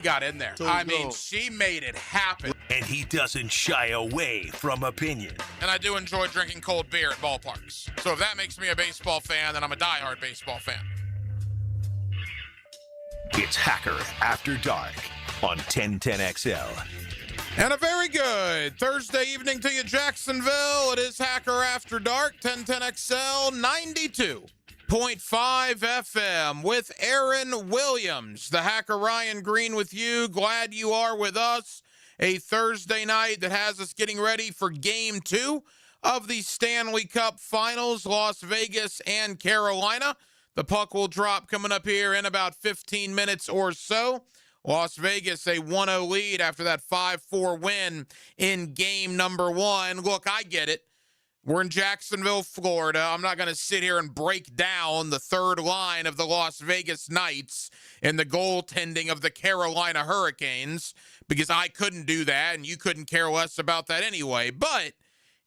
got in there. I mean, she made it happen. And he doesn't shy away from opinion. And I do enjoy drinking cold beer at ballparks. So if that makes me a baseball fan, then I'm a diehard baseball fan. It's Hacker After Dark on 1010XL. And a very good Thursday evening to you, Jacksonville. It is Hacker After Dark, 1010XL 92.5 FM with Aaron Williams. The Hacker Ryan Green with you. Glad you are with us. A Thursday night that has us getting ready for Game 2 of the Stanley Cup Finals, Las Vegas and Carolina. The puck will drop coming up here in about 15 minutes or so. Las Vegas, a 1-0 lead after that 5-4 win in game number 1. Look, I get it. We're in Jacksonville, Florida. I'm not going to sit here and break down the third line of the Las Vegas Knights and the goaltending of the Carolina Hurricanes because I couldn't do that and you couldn't care less about that anyway. But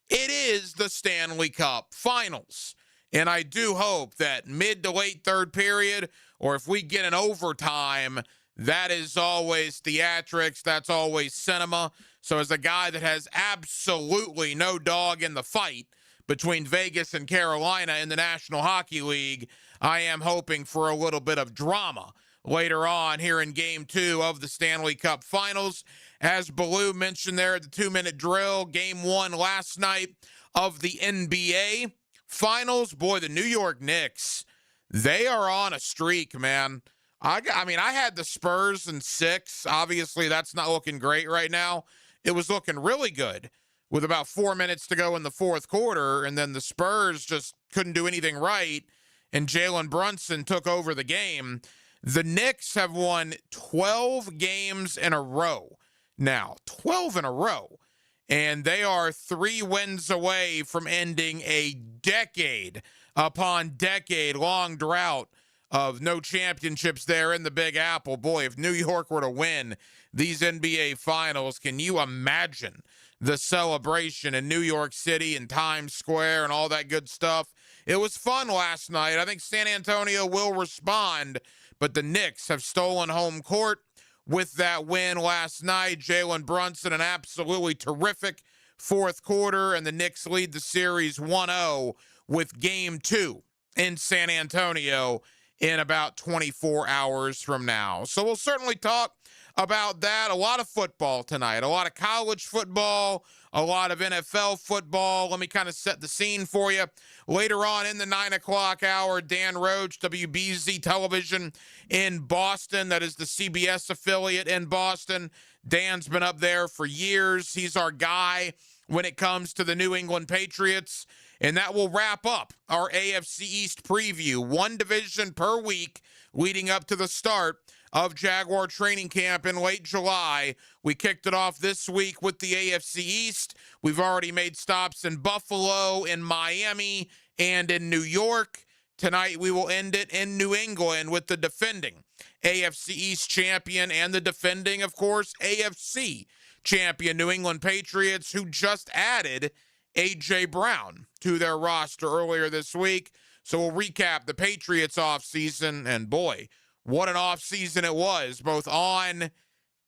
it is the Stanley Cup Finals. And I do hope that mid to late third period, or if we get an overtime, that is always theatrics. That's always cinema. So as a guy that has absolutely no dog in the fight between Vegas and Carolina in the National Hockey League, I am hoping for a little bit of drama later on here in Game 2 of the Stanley Cup Finals. As Baloo mentioned there at the 2-minute drill, Game 1 last night of the NBA Finals. Boy, the New York Knicks, they are on a streak, man. I mean, I had the Spurs in 6. Obviously, that's not looking great right now. It was looking really good with about 4 minutes to go in the fourth quarter, and then the Spurs just couldn't do anything right, and Jalen Brunson took over the game. The Knicks have won 12 games in a row now, 12 in a row, and they are 3 wins away from ending a decade upon decade-long drought of no championships there in the Big Apple. Boy, if New York were to win these NBA Finals, can you imagine the celebration in New York City and Times Square and all that good stuff? It was fun last night. I think San Antonio will respond, but the Knicks have stolen home court with that win last night. Jalen Brunson, an absolutely terrific fourth quarter, and the Knicks lead the series 1-0 with Game 2 in San Antonio in about 24 hours from now. So we'll certainly talk about that. A lot of football tonight, a lot of college football, a lot of NFL football. Let me kind of set the scene for you. Later on in the 9 o'clock hour, Dan Roach, WBZ Television in Boston. That is the CBS affiliate in Boston. Dan's been up there for years. He's our guy when it comes to the New England Patriots. And that will wrap up our AFC East preview. One division per week leading up to the start of Jaguar training camp in late July. We kicked it off this week with the AFC East. We've already made stops in Buffalo, in Miami, and in New York. Tonight we will end it in New England with the defending AFC East champion and the defending, of course, AFC champion New England Patriots, who just added A.J. Brown to their roster earlier this week. So we'll recap the Patriots offseason, and boy, what an offseason it was, both on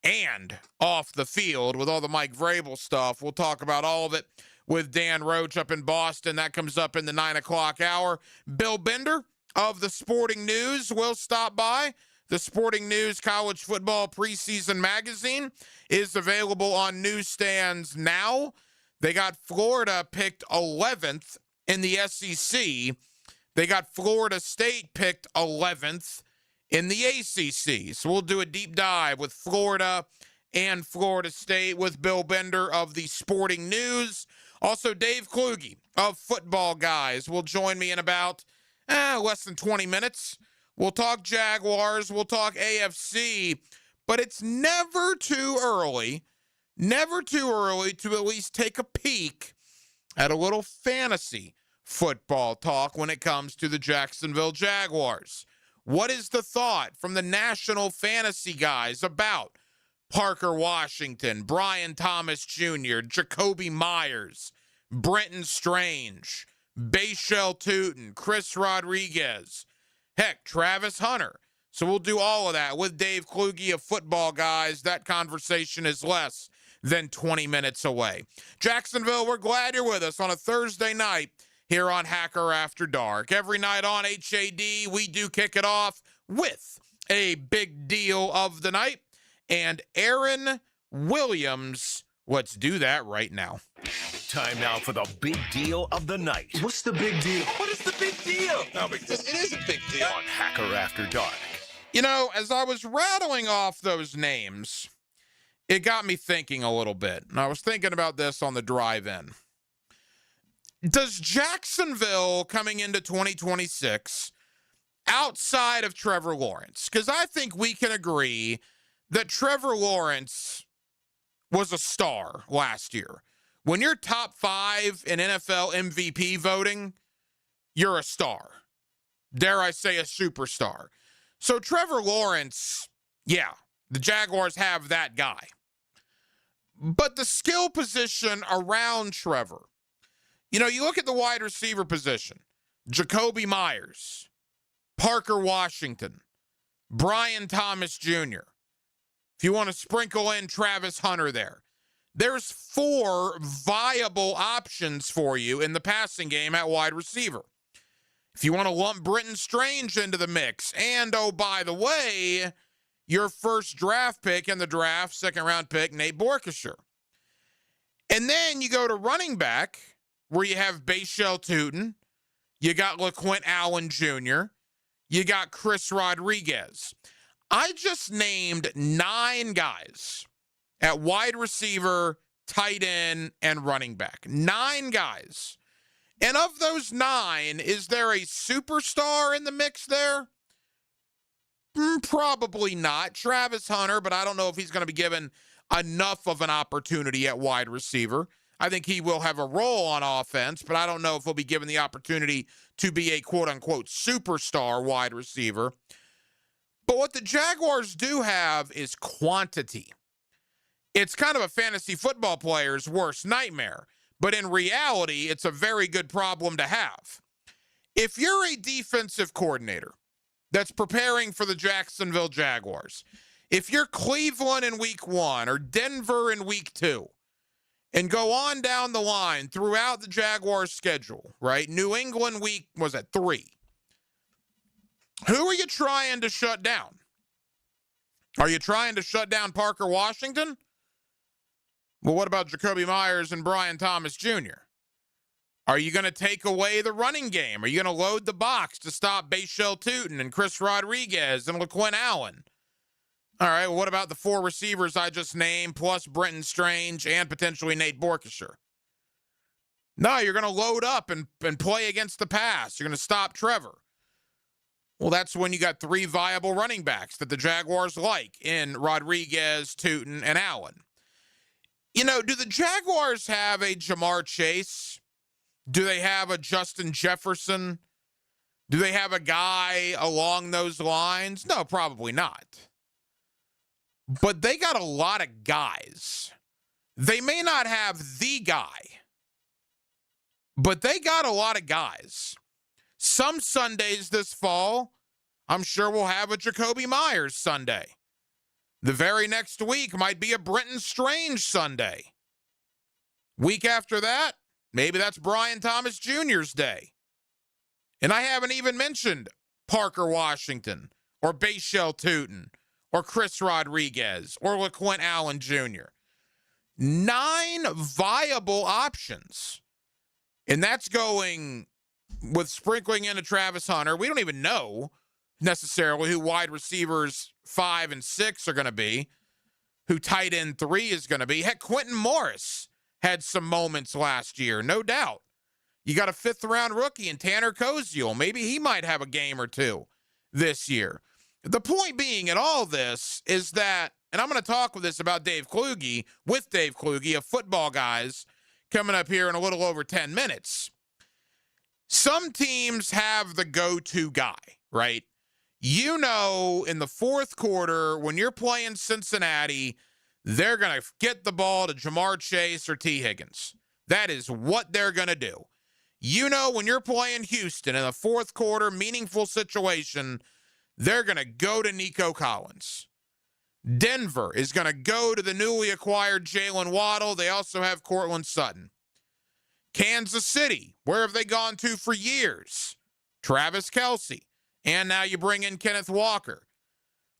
and off the field with all the Mike Vrabel stuff. We'll talk about all of it with Dan Roach up in Boston. That comes up in the 9 o'clock hour. Bill Bender of the Sporting News will stop by. The Sporting News College Football Preseason Magazine is available on newsstands now. They got Florida picked 11th in the SEC. They got Florida State picked 11th in the ACC. So we'll do a deep dive with Florida and Florida State with Bill Bender of the Sporting News. Also, Dave Kluge of Football Guys will join me in about less than 20 minutes. We'll talk Jaguars. We'll talk AFC. But it's never too early to at least take a peek at a little fantasy football talk when it comes to the Jacksonville Jaguars. What is the thought from the national fantasy guys about Parker Washington, Brian Thomas Jr., Jacoby Myers, Brenton Strange, Bashel Tootin, Chris Rodriguez, heck, Travis Hunter, So we'll do all of that with Dave Kluge of Football Guys. That conversation is less than 20 minutes away. Jacksonville, we're glad you're with us on a Thursday night here on Hacker After Dark. Every night on HAD, we do kick it off with a big deal of the night. And Aaron Williams, let's do that right now. Time now for the big deal of the night. What's the big deal? What is the big deal? No, because it is a big deal. On Hacker After Dark. You know, as I was rattling off those names, it got me thinking a little bit. And I was thinking about this on the drive in. Does Jacksonville coming into 2026 outside of Trevor Lawrence? Because I think we can agree that Trevor Lawrence was a star last year. When you're top 5 in NFL MVP voting, you're a star. Dare I say a superstar. So Trevor Lawrence, yeah, the Jaguars have that guy. But the skill position around Trevor, you know, you look at the wide receiver position, Jacoby Myers, Parker Washington, Brian Thomas Jr. If you want to sprinkle in Travis Hunter there, there's 4 viable options for you in the passing game at wide receiver. If you want to lump Britton Strange into the mix, and oh, by the way, your first draft pick in the draft, second round pick, Nate Borkesher. And then you go to running back, where you have Bashel Tutin, you got LaQuint Allen Jr., you got Chris Rodriguez. I just named 9 guys at wide receiver, tight end, and running back. 9 guys. And of those 9, is there a superstar in the mix there? Probably not. Travis Hunter, but I don't know if he's going to be given enough of an opportunity at wide receiver. I think he will have a role on offense, but I don't know if he'll be given the opportunity to be a quote-unquote superstar wide receiver. But what the Jaguars do have is quantity. It's kind of a fantasy football player's worst nightmare, but in reality, it's a very good problem to have. If you're a defensive coordinator that's preparing for the Jacksonville Jaguars, if you're Cleveland in week 1 or Denver in week 2, and go on down the line throughout the Jaguars schedule, right? New England week, was at 3. Who are you trying to shut down? Are you trying to shut down Parker Washington? Well, what about Jacoby Myers and Brian Thomas Jr.? Are you going to take away the running game? Are you going to load the box to stop Bashel Tutin and Chris Rodriguez and LaQuint Allen? All right, well, what about the 4 receivers I just named, plus Britton Strange and potentially Nate Borkesher? No, you're going to load up and play against the pass. You're going to stop Trevor. Well, that's when you got 3 viable running backs that the Jaguars like in Rodriguez, Tutin, and Allen. You know, do the Jaguars have a Jamar Chase? Do they have a Justin Jefferson? Do they have a guy along those lines? No, probably not. But they got a lot of guys. They may not have the guy, but they got a lot of guys. Some Sundays this fall, I'm sure we'll have a Jacoby Myers Sunday. The very next week might be a Britton Strange Sunday. Week after that, maybe that's Brian Thomas Jr.'s day. And I haven't even mentioned Parker Washington or Bashel Tutin or Chris Rodriguez or LaQuint Allen Jr. 9 viable options. And that's going with sprinkling in a Travis Hunter. We don't even know necessarily who wide receivers 5 and 6 are going to be, who tight end 3 is going to be. Heck, Quentin Morris had some moments last year, no doubt. You got a 5th-round rookie in Tanner Koziel. Maybe he might have a game or 2 this year. The point being in all this is that, and I'm going to talk with this about Dave Kluge, with Dave Kluge of Football Guys, coming up here in a little over 10 minutes. Some teams have the go-to guy, right? You know, in the 4th quarter, when you're playing Cincinnati, they're going to get the ball to Jamar Chase or T. Higgins. That is what they're going to do. You know, when you're playing Houston in the 4th quarter, meaningful situation, they're going to go to Nico Collins. Denver is going to go to the newly acquired Jalen Waddle. They also have Cortland Sutton. Kansas City, where have they gone to for years? Travis Kelce. And now you bring in Kenneth Walker.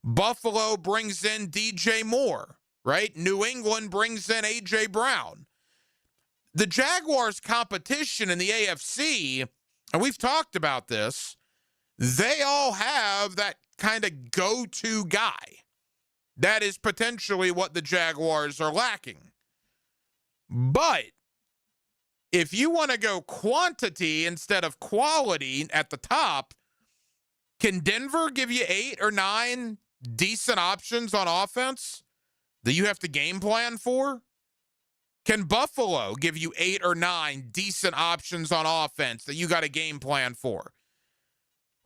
Buffalo brings in DJ Moore, right? New England brings in A.J. Brown. The Jaguars' competition in the AFC, and we've talked about this, they all have that kind of go-to guy. That is potentially what the Jaguars are lacking. But if you want to go quantity instead of quality at the top, can Denver give you 8 or 9 decent options on offense that you have to game plan for? Can Buffalo give you 8 or 9 decent options on offense that you got a game plan for?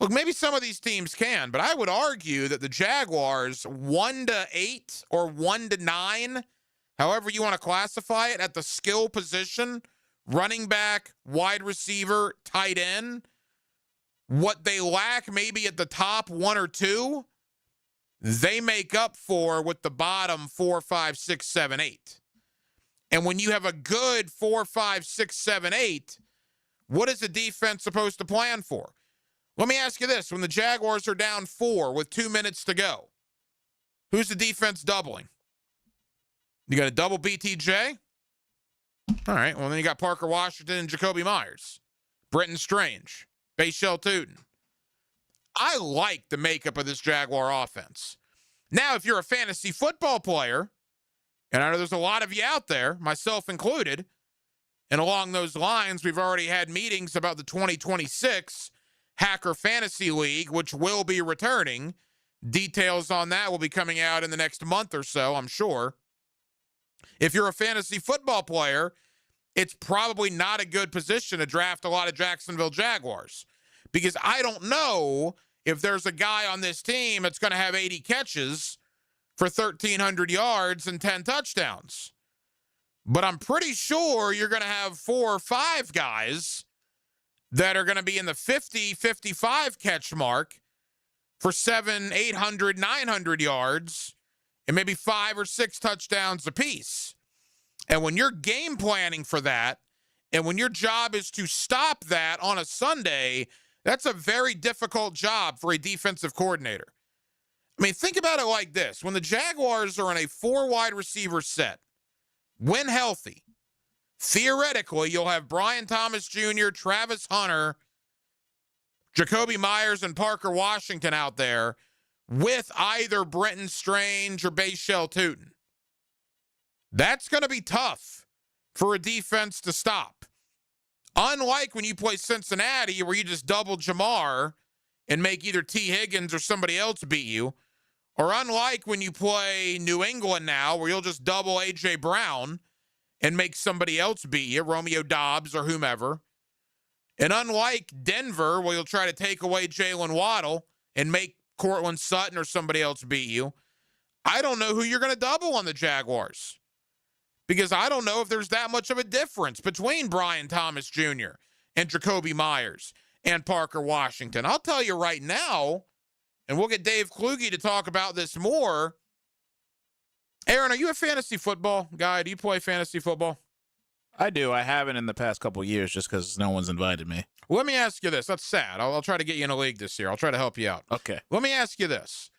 Look, maybe some of these teams can, but I would argue that the Jaguars 1 to 8 or 1 to 9, however you want to classify it, at the skill position, running back, wide receiver, tight end, what they lack maybe at the top 1 or 2, they make up for with the bottom 4, 5, 6, 7, 8. And when you have a good 4, 5, 6, 7, 8, what is the defense supposed to plan for? Let me ask you this. When the Jaguars are down 4 with 2 minutes to go, who's the defense doubling? You got to double BTJ? All right, well, then you got Parker Washington and Jacoby Myers, Brenton Strange, Bashel Tootin. I like the makeup of this Jaguar offense. Now, if you're a fantasy football player, and I know there's a lot of you out there, myself included, and along those lines, we've already had meetings about the 2026 Hacker Fantasy League, which will be returning. Details on that will be coming out in the next month or so, I'm sure. If you're a fantasy football player, it's probably not a good position to draft a lot of Jacksonville Jaguars, because I don't know if there's a guy on this team that's going to have 80 catches for 1,300 yards and 10 touchdowns. But I'm pretty sure you're going to have 4 or 5 guys that are going to be in the 50, 55 catch mark for 700, 800, 900 yards and maybe 5 or 6 touchdowns apiece. And when you're game planning for that, and when your job is to stop that on a Sunday, that's a very difficult job for a defensive coordinator. I mean, think about it like this. When the Jaguars are in a 4 wide receiver set, when healthy, theoretically, you'll have Brian Thomas Jr., Travis Hunter, Jacoby Myers, and Parker Washington out there with either Brenton Strange or Bashel Tootin. That's going to be tough for a defense to stop. Unlike when you play Cincinnati, where you just double Jamar and make either T. Higgins or somebody else beat you, or unlike when you play New England now, where you'll just double A.J. Brown and make somebody else beat you, Romeo Doubs or whomever. And unlike Denver, where you'll try to take away Jalen Waddle and make Cortland Sutton or somebody else beat you, I don't know who you're going to double on the Jaguars, because I don't know if there's that much of a difference between Brian Thomas Jr. and Jacoby Myers and Parker Washington. I'll tell you right now, and we'll get Dave Kluge to talk about this more. Aaron, are you a fantasy football guy? Do you play fantasy football? I do. I haven't in the past couple of years just because no one's invited me. Well, let me ask you this. That's sad. I'll try to get you in a league this year. I'll try to help you out. Okay. Let me ask you this.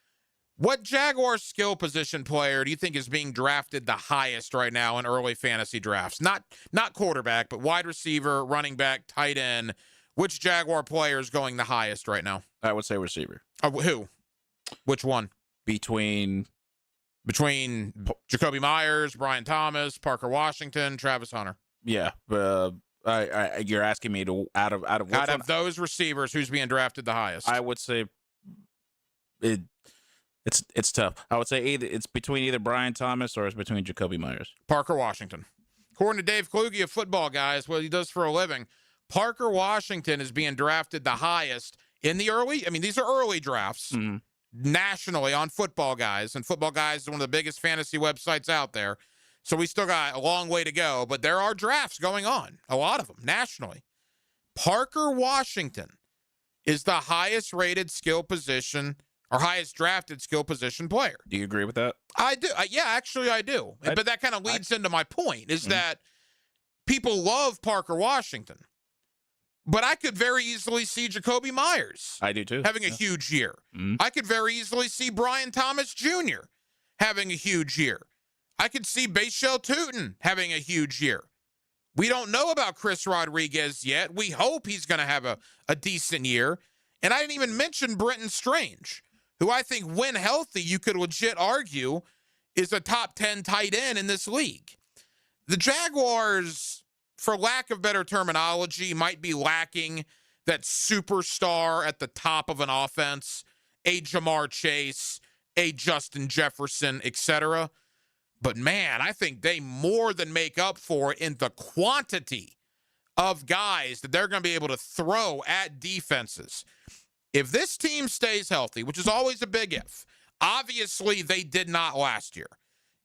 What Jaguar skill position player do you think is being drafted the highest right now in early fantasy drafts? Not quarterback, but wide receiver, running back, tight end. Which Jaguar player is going the highest right now? I would say receiver. Who? Which one? Between Jacoby Myers, Brian Thomas, Parker Washington, Travis Hunter. Yeah. You're asking me to out of those receivers, who's being drafted the highest? I would say it's tough. I would say it's between either Brian Thomas or it's between Jacoby Myers. Parker Washington. According to Dave Kluge of Football Guys, what he does for a living, Parker Washington is being drafted the highest in the early. I mean, these are early drafts nationally on Football Guys, and Football Guys is one of the biggest fantasy websites out there. So we still got a long way to go, but there are drafts going on, a lot of them nationally. Parker Washington is the highest rated skill position our highest drafted skill position player. Do you agree with that? I do. Yeah, actually, I do. But that kind of leads into my point is that people love Parker Washington. But I could very easily see Jacoby Myers. I do too. Having a huge year. I could very easily see Brian Thomas Jr. having a huge year. I could see Bashal Tutin having a huge year. We don't know about Chris Rodriguez yet. We hope he's going to have a decent year. And I didn't even mention Brenton Strange, who I think when healthy, you could legit argue is a top 10 tight end in this league. The Jaguars, for lack of better terminology, might be lacking that superstar at the top of an offense, a Jamar Chase, a Justin Jefferson, etc. But man, I think they more than make up for it in the quantity of guys that they're going to be able to throw at defenses. If this team stays healthy, which is always a big if, obviously they did not last year.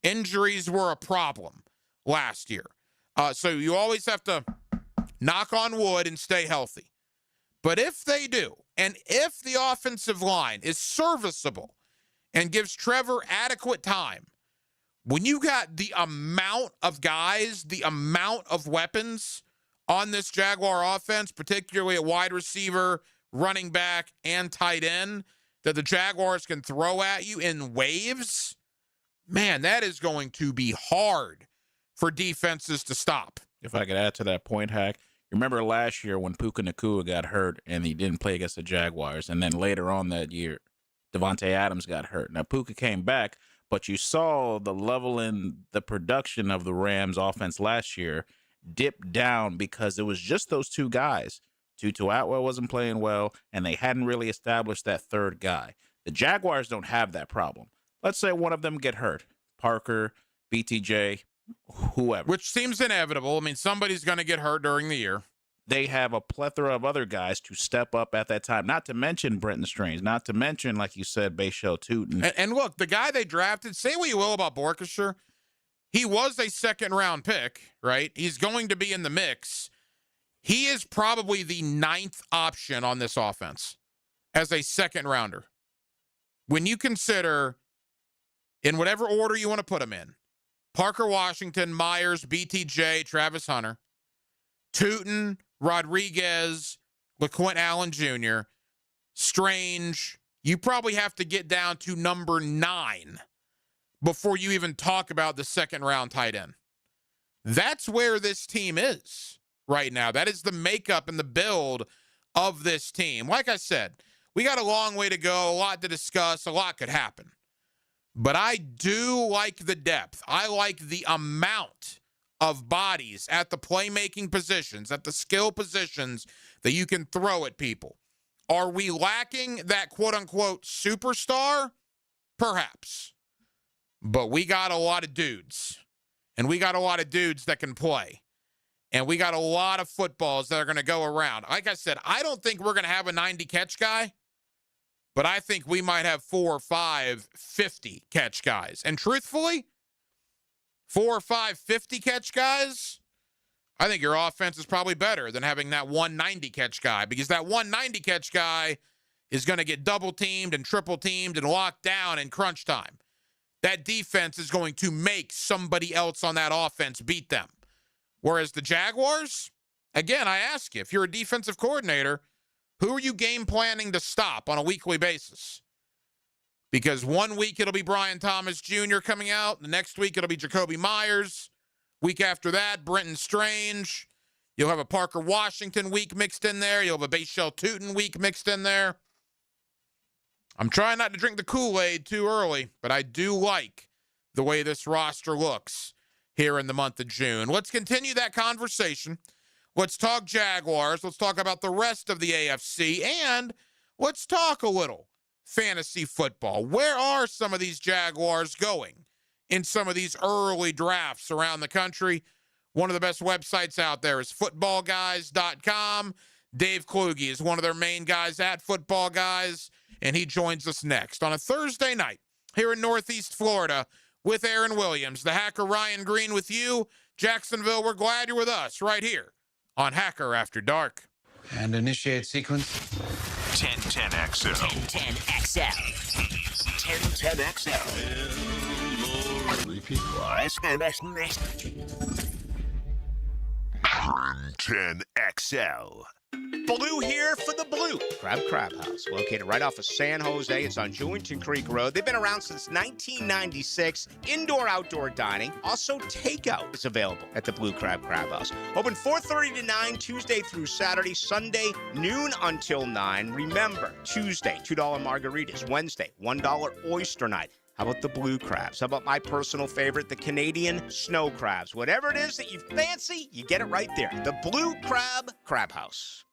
Injuries were a problem last year. So you always have to knock on wood and stay healthy. But if they do, and if the offensive line is serviceable and gives Trevor adequate time, when you got the amount of guys, the amount of weapons on this Jaguar offense, particularly at wide receiver, running back, and tight end, that the Jaguars can throw at you in waves, man, that is going to be hard for defenses to stop. If I could add to that point, Hack, you remember last year when Puka Nacua got hurt and he didn't play against the Jaguars, and then later on that year, Devontae Adams got hurt. Now, Puka came back, but you saw the level in the production of the Rams offense last year dip down because it was just those two guys. Tutu Atwell wasn't playing well, and they hadn't really established that third guy. The Jaguars don't have that problem. Let's say one of them get hurt. Parker, BTJ, whoever. Which seems inevitable. I mean, somebody's going to get hurt during the year. They have a plethora of other guys to step up at that time. Not to mention Brenton Strange. Not to mention, like you said, Bashal Tutin. And look, the guy they drafted, say what you will about Borkshire, he was a second-round pick, right? He's going to be in the mix. He is probably the 9th option on this offense as a second-rounder. When you consider, in whatever order you want to put him in, Parker Washington, Myers, BTJ, Travis Hunter, Tutin, Rodriguez, LaQuint Allen Jr., Strange, you probably have to get down to number 9 before you even talk about the second-round tight end. That's where this team is right now. That is the makeup and the build of this team. Like I said, we got a long way to go, a lot to discuss, a lot could happen. But I do like the depth. I like the amount of bodies at the playmaking positions, at the skill positions that you can throw at people. Are we lacking that quote-unquote superstar? Perhaps. But we got a lot of dudes. And we got a lot of dudes that can play. And we got a lot of footballs that are going to go around. Like I said, I don't think we're going to have a 90-catch guy. But I think we might have 4 or 5 50-catch guys. And truthfully, 4 or 5 50-catch guys, I think your offense is probably better than having that 190-catch guy, because that 190-catch guy is going to get double-teamed and triple-teamed and locked down in crunch time. That defense is going to make somebody else on that offense beat them. Whereas the Jaguars, again, I ask you, if you're a defensive coordinator, who are you game planning to stop on a weekly basis? Because one week it'll be Brian Thomas Jr. coming out. The next week it'll be Jacoby Myers. Week after that, Brenton Strange. You'll have a Parker Washington week mixed in there. You'll have a Bashal Tutin week mixed in there. I'm trying not to drink the Kool-Aid too early, but I do like the way this roster looks here in the month of June. Let's continue that conversation. Let's talk Jaguars. Let's talk about the rest of the AFC. And let's talk a little fantasy football. Where are some of these Jaguars going in some of these early drafts around the country? One of the best websites out there is footballguys.com. Dave Kluge is one of their main guys at Football Guys, and he joins us next on a Thursday night here in Northeast Florida with Aaron Williams. The Hacker Ryan Green with you. Jacksonville, we're glad you're with us right here on Hacker After Dark. And initiate sequence. 1010XL. 1010XL. 1010XL. Repeat. 1010XL. Blue here for the Blue Crab House, located right off of San Jose. It's on Jewington Creek Road. They've been around since 1996. Indoor-outdoor dining. Also, takeout is available at the Blue Crab House. Open 4:30 to 9, Tuesday through Saturday. Sunday, noon until 9. Remember, Tuesday, $2 margaritas. Wednesday, $1 oyster night. How about the blue crabs? How about my personal favorite, the Canadian snow crabs? Whatever it is that you fancy, you get it right there. The Blue Crab House.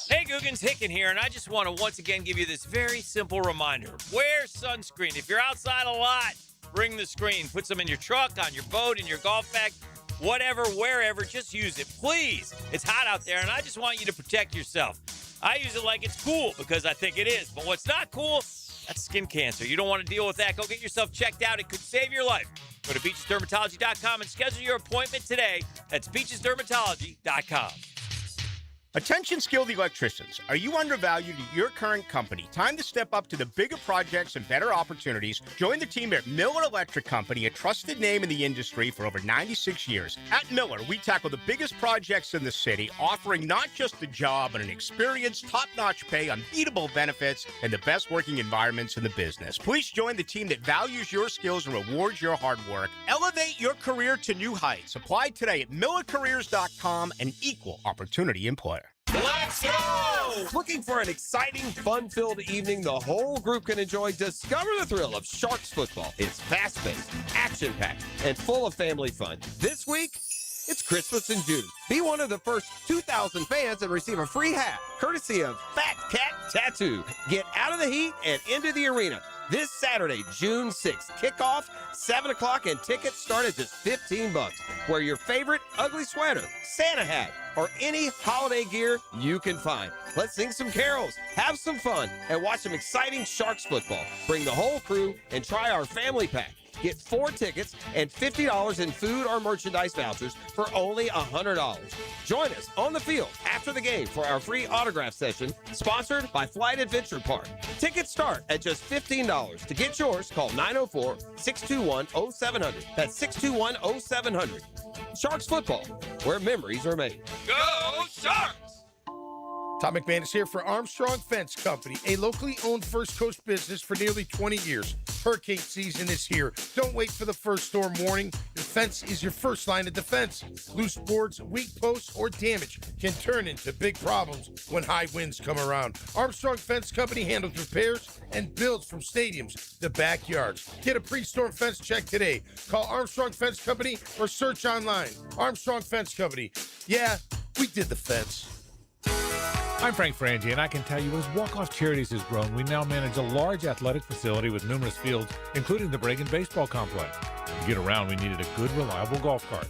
Hey, Googans, Hicken here, and I just want to once again give you this very simple reminder. Wear sunscreen. If you're outside a lot, bring the screen. Put some in your truck, on your boat, in your golf bag, whatever, wherever, just use it. Please. It's hot out there, and I just want you to protect yourself. I use it like it's cool because I think it is, but what's not cool, that's skin cancer. You don't want to deal with that. Go get yourself checked out. It could save your life. Go to beachesdermatology.com and schedule your appointment today. That's beachesdermatology.com. Attention skilled electricians. Are you undervalued at your current company? Time to step up to the bigger projects and better opportunities. Join the team at Miller Electric Company, a trusted name in the industry for over 96 years. At Miller, we tackle the biggest projects in the city, offering not just the job, but an experienced, top-notch pay, unbeatable benefits, and the best working environments in the business. Please join the team that values your skills and rewards your hard work. Elevate your career to new heights. Apply today at millercareers.com, an equal opportunity employer. Let's go! Looking for an exciting, fun-filled evening the whole group can enjoy? Discover the thrill of Sharks football. It's fast-paced, action-packed, and full of family fun. This week, it's Christmas in June. Be one of the first 2,000 fans and receive a free hat, courtesy of Fat Cat Tattoo. Get out of the heat and into the arena. This Saturday, June 6th, kickoff, 7 o'clock, and tickets start at just $15. Wear your favorite ugly sweater, Santa hat, or any holiday gear you can find. Let's sing some carols, have some fun, and watch some exciting Sharks football. Bring the whole crew and try our family pack. Get 4 tickets and $50 in food or merchandise vouchers for only $100. Join us on the field after the game for our free autograph session, sponsored by Flight Adventure Park. Tickets start at just $15. To get yours, call 904-621-0700. That's 621-0700. Sharks football, where memories are made. Go Sharks! Tom McMahon is here for Armstrong Fence Company, a locally owned First Coast business for nearly 20 years. Hurricane season is here. Don't wait for the first storm warning. The fence is your first line of defense. Loose boards, weak posts, or damage can turn into big problems when high winds come around. Armstrong Fence Company handles repairs and builds from stadiums to backyards. Get a pre-storm fence check today. Call Armstrong Fence Company or search online. Armstrong Fence Company. Yeah, we did the fence. I'm Frank Frangie, and I can tell you as Walk-Off Charities has grown, we now manage a large athletic facility with numerous fields, including the Bregan Baseball Complex. To get around, we needed a good, reliable golf cart.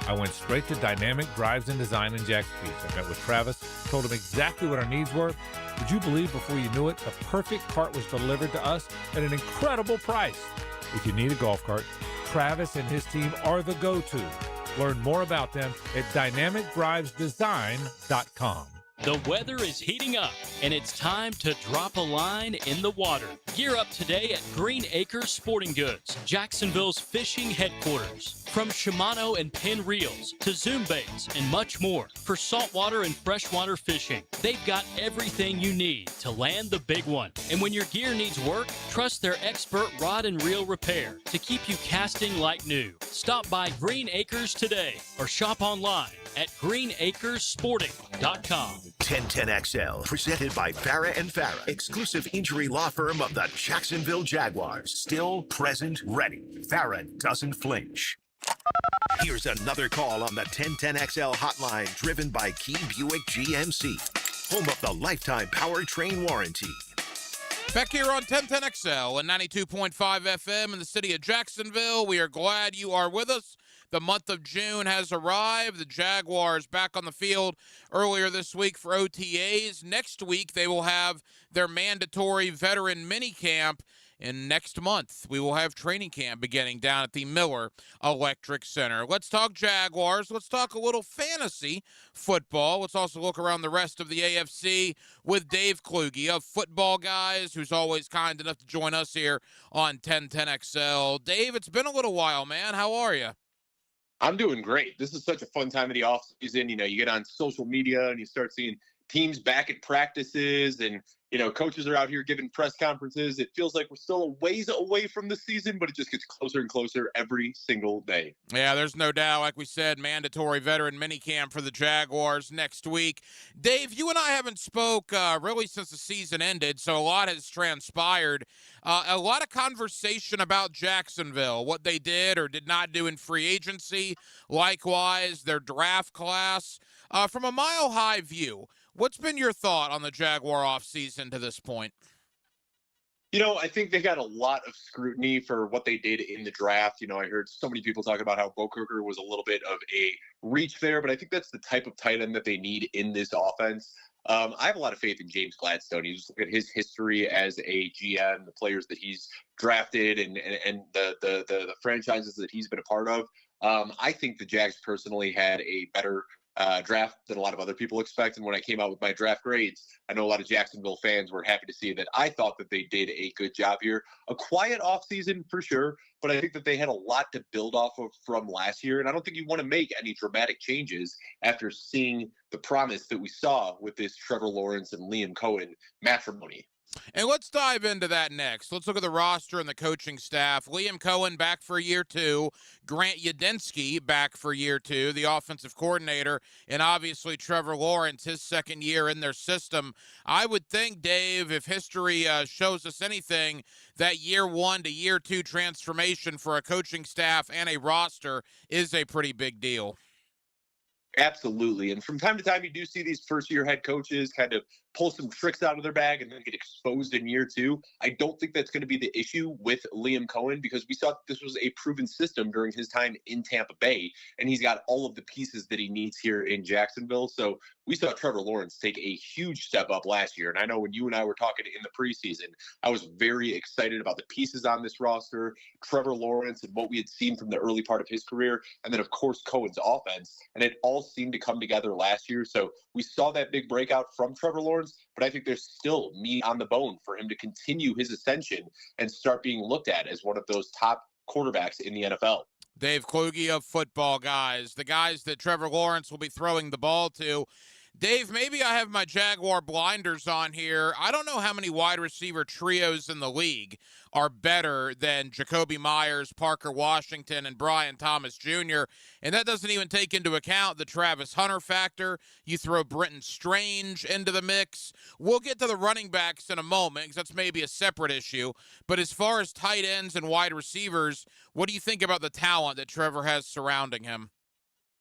I went straight to Dynamic Drives and Design in Jack's Peak. I met with Travis, told him exactly what our needs were. Would you believe before you knew it, the perfect cart was delivered to us at an incredible price? If you need a golf cart, Travis and his team are the go-to. Learn more about them at dynamicdrivesdesign.com. The weather is heating up, and it's time to drop a line in the water. Gear up today at Green Acres Sporting Goods, Jacksonville's fishing headquarters. From Shimano and Penn Reels to Zoom baits and much more for saltwater and freshwater fishing. They've got everything you need to land the big one. And when your gear needs work, trust their expert rod and reel repair to keep you casting like new. Stop by Green Acres today or shop online at greenacresporting.com. 1010XL, presented by Farah and Farah, exclusive injury law firm of the Jacksonville Jaguars. Still present, ready. Farah doesn't flinch. Here's another call on the 1010XL hotline, driven by Key Buick GMC, home of the lifetime powertrain warranty. Back here on 1010XL and 92.5 FM in the city of Jacksonville. We are glad you are with us. The month of June has arrived. The Jaguars back on the field earlier this week for OTAs. Next week, they will have their mandatory veteran minicamp And next month, we will have training camp beginning down at the Miller Electric Center. Let's talk Jaguars. Let's talk a little fantasy football. Let's also look around the rest of the AFC with Dave Kluge of Football Guys, who's always kind enough to join us here on 1010XL. Dave, it's been a little while, man. How are you? I'm doing great. This is such a fun time of the off season. You know, you get on social media and you start seeing teams back at practices and, you know, coaches are out here giving press conferences. It feels like we're still a ways away from the season, but it just gets closer and closer every single day. Yeah, there's no doubt. Like we said, mandatory veteran minicamp for the Jaguars next week. Dave, you and I haven't spoke really since the season ended, so a lot has transpired. A lot of conversation about Jacksonville, what they did or did not do in free agency, likewise their draft class. From a mile-high view, what's been your thought on the Jaguar offseason to this point? You know, I think they got a lot of scrutiny for what they did in the draft. You know, I heard so many people talk about how Bo Kirker was a little bit of a reach there, but I think that's the type of tight end that they need in this offense. I have a lot of faith in James Gladstone. You just look at his history as a GM, the players that he's drafted, and the franchises that he's been a part of. I think the Jags personally had a better draft than a lot of other people expect. And when I came out with my draft grades, I know a lot of Jacksonville fans were happy to see that I thought that they did a good job here. A quiet offseason for sure, but I think that they had a lot to build off of from last year. And I don't think you want to make any dramatic changes after seeing the promise that we saw with this Trevor Lawrence and Liam Cohen matrimony. And let's dive into that next. Let's look at the roster and the coaching staff. Liam Cohen back for year 2. Grant Yudinski back for year 2, the offensive coordinator. And obviously Trevor Lawrence, his second year in their system. I would think, Dave, if history shows us anything, that year 1 to year 2 transformation for a coaching staff and a roster is a pretty big deal. Absolutely. And from time to time, you do see these first-year head coaches kind of pull some tricks out of their bag and then get exposed in year 2. I don't think that's going to be the issue with Liam Cohen because we saw this was a proven system during his time in Tampa Bay, and he's got all of the pieces that he needs here in Jacksonville. So we saw Trevor Lawrence take a huge step up last year. And I know when you and I were talking in the preseason, I was very excited about the pieces on this roster, Trevor Lawrence and what we had seen from the early part of his career. And then, of course, Cohen's offense. And it all seemed to come together last year. So we saw that big breakout from Trevor Lawrence, but I think there's still meat on the bone for him to continue his ascension and start being looked at as one of those top quarterbacks in the NFL. Dave Kluge of Football Guys, the guys that Trevor Lawrence will be throwing the ball to. Dave, maybe I have my Jaguar blinders on here. I don't know how many wide receiver trios in the league are better than Jacoby Myers, Parker Washington, and Brian Thomas Jr., and that doesn't even take into account the Travis Hunter factor. You throw Brenton Strange into the mix. We'll get to the running backs in a moment because that's maybe a separate issue, but as far as tight ends and wide receivers, what do you think about the talent that Trevor has surrounding him?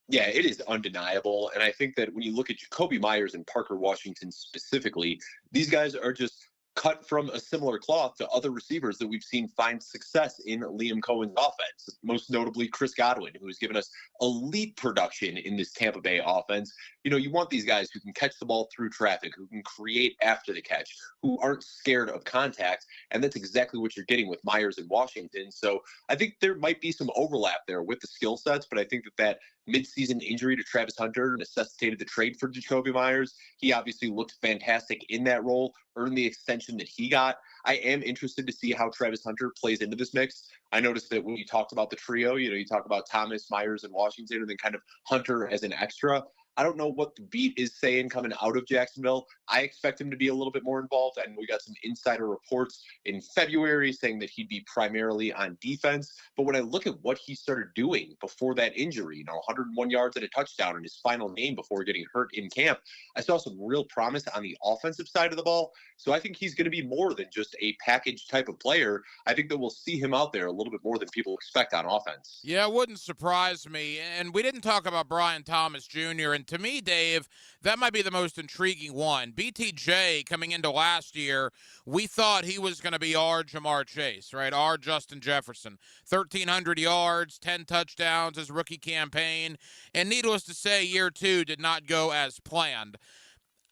Yeah, it is undeniable. And I think that when you look at Jacoby Myers and Parker Washington specifically, these guys are just cut from a similar cloth to other receivers that we've seen find success in Liam Cohen's offense, most notably Chris Godwin, who has given us elite production in this Tampa Bay offense. You know, you want these guys who can catch the ball through traffic, who can create after the catch, who aren't scared of contact, and that's exactly what you're getting with Myers and Washington. So I think there might be some overlap there with the skill sets, but I think that midseason injury to Travis Hunter necessitated the trade for Jacoby Myers. He obviously looked fantastic in that role, earned the extension that he got. I am interested to see how Travis Hunter plays into this mix. I noticed that when you talked about the trio, you know, you talk about Thomas, Myers, and Washington, and then kind of Hunter as an extra. I don't know what the beat is saying coming out of Jacksonville. I expect him to be a little bit more involved. And we got some insider reports in February saying that he'd be primarily on defense. But when I look at what he started doing before that injury, you know, 101 yards and a touchdown in his final game before getting hurt in camp, I saw some real promise on the offensive side of the ball. So I think he's going to be more than just a package type of player. I think that we'll see him out there a little bit more than people expect on offense. Yeah, it wouldn't surprise me. And we didn't talk about Brian Thomas Jr. And to me, Dave, that might be the most intriguing one. BTJ coming into last year, we thought he was going to be our Jamar Chase, right? Our Justin Jefferson. 1,300 yards, 10 touchdowns his rookie campaign. And needless to say, year 2 did not go as planned.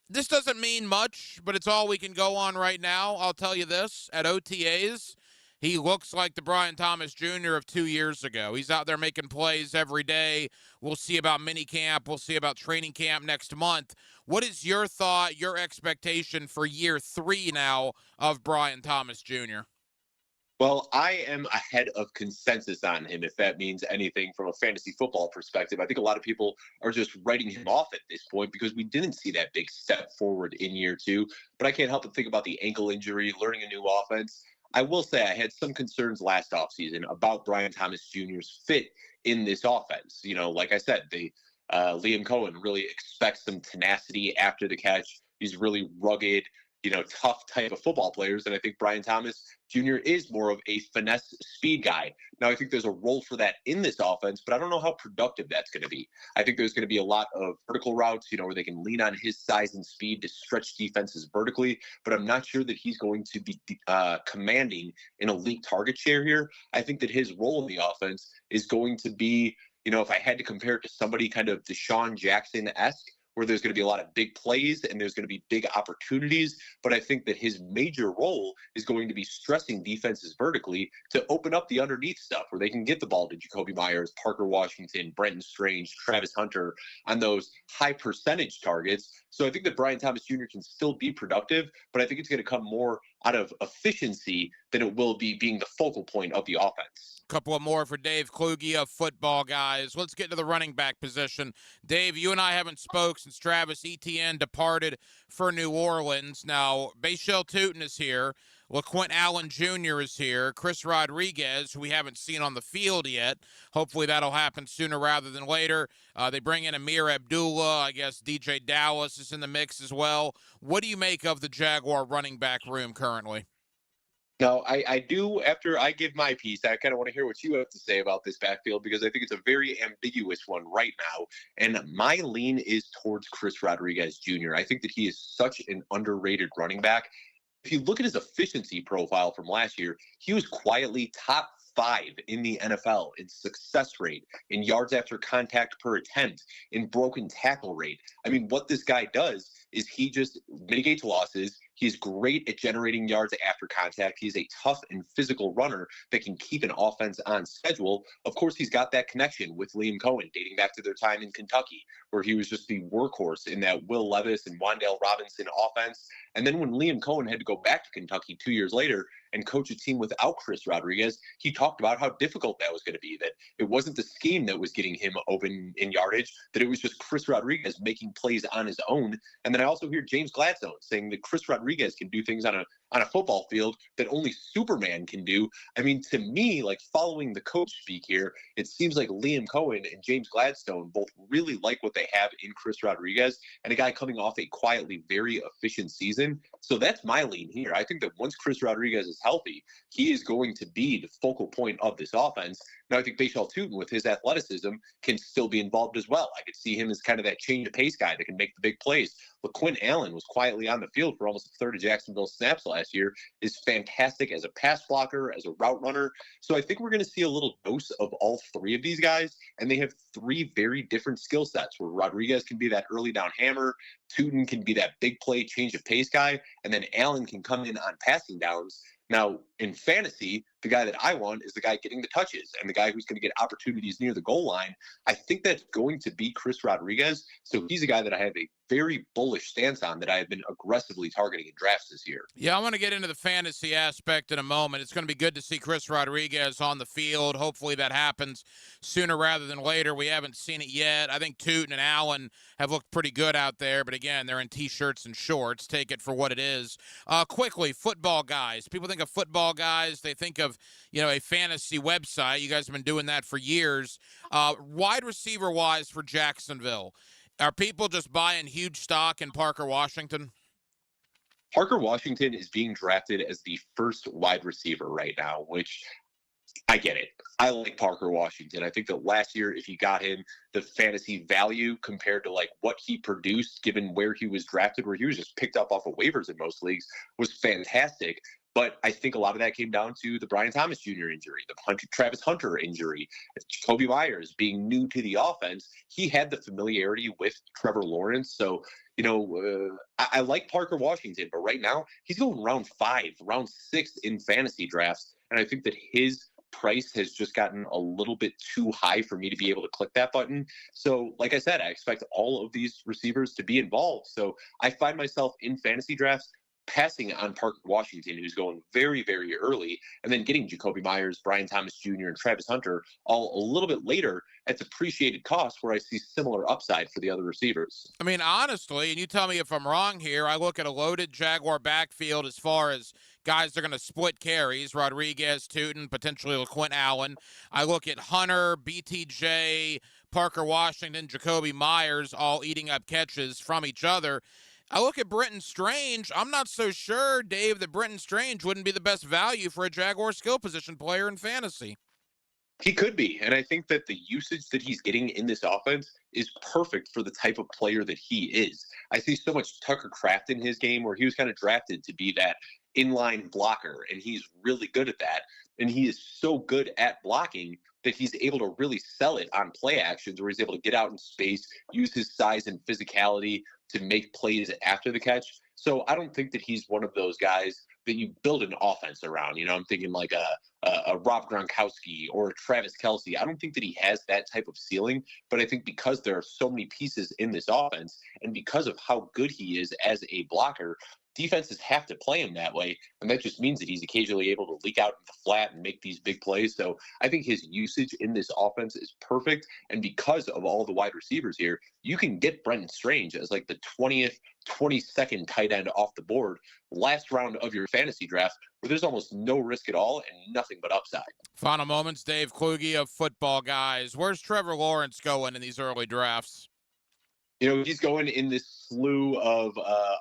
This doesn't mean much, but it's all we can go on right now. I'll tell you this, at OTAs, He looks like the Brian Thomas Jr. of 2 years ago. He's out there making plays every day. We'll see about minicamp. We'll see about training camp next month. What is your thought, your expectation for year 3 now of Brian Thomas Jr.? Well, I am ahead of consensus on him, if that means anything from a fantasy football perspective. I think a lot of people are just writing him off at this point because we didn't see that big step forward in year 2. But I can't help but think about the ankle injury, learning a new offense. I will say I had some concerns last offseason about Brian Thomas Jr.'s fit in this offense. You know, like I said, Liam Cohen really expects some tenacity after the catch. He's really rugged, tough type of football players. And I think Brian Thomas Jr. is more of a finesse speed guy. Now, I think there's a role for that in this offense, but I don't know how productive that's going to be. I think there's going to be a lot of vertical routes, where they can lean on his size and speed to stretch defenses vertically, but I'm not sure that he's going to be commanding an elite target share here. I think that his role in the offense is going to be, if I had to compare it to somebody kind of Deshaun Jackson-esque, where there's going to be a lot of big plays and there's going to be big opportunities. But I think that his major role is going to be stressing defenses vertically to open up the underneath stuff where they can get the ball to Jacoby Myers, Parker Washington, Brenton Strange, Travis Hunter on those high percentage targets. So I think that Brian Thomas Jr. can still be productive, but I think it's going to come more out of efficiency than it will be being the focal point of the offense. Couple of more for Dave Kluge of Football Guys. Let's get to the running back position. Dave, you and I haven't spoke since Travis Etienne departed for New Orleans. Now, Bashal Tutin is here. LaQuint Allen Jr. is here. Chris Rodriguez, who we haven't seen on the field yet. Hopefully that'll happen sooner rather than later. They bring in Amir Abdullah. I guess DJ Dallas is in the mix as well. What do you make of the Jaguar running back room currently? No, I do. After I give my piece, I kind of want to hear what you have to say about this backfield because I think it's a very ambiguous one right now. And my lean is towards Chris Rodriguez Jr. I think that he is such an underrated running back. If you look at his efficiency profile from last year, he was quietly top 5 in the NFL in success rate, in yards after contact per attempt, in broken tackle rate. I mean, what this guy does is he just mitigates losses. He's great at generating yards after contact. He's a tough and physical runner that can keep an offense on schedule. Of course, he's got that connection with Liam Cohen dating back to their time in Kentucky, where he was just the workhorse in that Will Levis and Wan'Dale Robinson offense. And then when Liam Cohen had to go back to Kentucky 2 years later and coach a team without Chris Rodriguez, he talked about how difficult that was going to be, that it wasn't the scheme that was getting him open in yardage, that it was just Chris Rodriguez making plays on his own. And then I also hear James Gladstone saying that Chris Rodriguez can do things on a football field that only Superman can do. I mean, to me, like following the coach speak here, it seems like Liam Cohen and James Gladstone both really like what they have in Chris Rodriguez and a guy coming off a quietly very efficient season. So that's my lean here. I think that once Chris Rodriguez is healthy, he is going to be the focal point of this offense. Now, I think Bashal Tutin, with his athleticism, can still be involved as well. I could see him as kind of that change of pace guy that can make the big plays. LaQuint Allen was quietly on the field for almost a third of Jacksonville snaps last year, is fantastic as a pass blocker, as a route runner. So I think we're going to see a little dose of all 3 of these guys, and they have 3 very different skill sets where Rodriguez can be that early down hammer, Tutin can be that big play change of pace guy, and then Allen can come in on passing downs. Now, in fantasy, the guy that I want is the guy getting the touches and the guy who's going to get opportunities near the goal line. I think that's going to be Chris Rodriguez. So he's a guy that I have a very bullish stance on that I have been aggressively targeting in drafts this year. Yeah, I want to get into the fantasy aspect in a moment. It's going to be good to see Chris Rodriguez on the field. Hopefully that happens sooner rather than later. We haven't seen it yet. I think Tutin and Allen have looked pretty good out there, but again, they're in T-shirts and shorts. Take it for what it is. Quickly, Football Guys. People think of Football Guys. They think of, a fantasy website. You guys have been doing that for years. Wide receiver-wise for Jacksonville, are people just buying huge stock in Parker Washington? Parker Washington is being drafted as the first wide receiver right now, which I get it. I like Parker Washington. I think that last year, if you got him, the fantasy value compared to like what he produced, given where he was drafted, where he was just picked up off of waivers in most leagues, was fantastic. But I think a lot of that came down to the Brian Thomas Jr. injury, the Travis Hunter injury, Jacoby Myers being new to the offense. He had the familiarity with Trevor Lawrence. So, I like Parker Washington, but right now he's going round 5, round 6 in fantasy drafts. And I think that his price has just gotten a little bit too high for me to be able to click that button. So, like I said, I expect all of these receivers to be involved. So I find myself in fantasy drafts passing on Parker Washington, who's going very, very early, and then getting Jacoby Myers, Brian Thomas Jr., and Travis Hunter all a little bit later at depreciated costs where I see similar upside for the other receivers. I mean, honestly, and you tell me if I'm wrong here, I look at a loaded Jaguar backfield as far as guys that are going to split carries, Rodriguez, Tootin, potentially LaQuint Allen. I look at Hunter, BTJ, Parker Washington, Jacoby Myers all eating up catches from each other. I look at Brenton Strange. I'm not so sure, Dave, that Brenton Strange wouldn't be the best value for a Jaguar skill position player in fantasy. He could be. And I think that the usage that he's getting in this offense is perfect for the type of player that he is. I see so much Tucker Kraft in his game where he was kind of drafted to be that inline blocker, and he's really good at that. And he is so good at blocking that he's able to really sell it on play actions where he's able to get out in space, use his size and physicality to make plays after the catch. So I don't think that he's one of those guys that you build an offense around. You know, I'm thinking like a Rob Gronkowski or a Travis Kelce. I don't think that he has that type of ceiling, but I think because there are so many pieces in this offense and because of how good he is as a blocker, defenses have to play him that way, and that just means that he's occasionally able to leak out in the flat and make these big plays. So I think his usage in this offense is perfect, and because of all the wide receivers here, you can get Brenton Strange as like the 20th, 22nd tight end off the board last round of your fantasy draft where there's almost no risk at all and nothing but upside. Final moments, Dave Kluge of Football Guys. Where's Trevor Lawrence going in these early drafts? You know, he's going in this slew of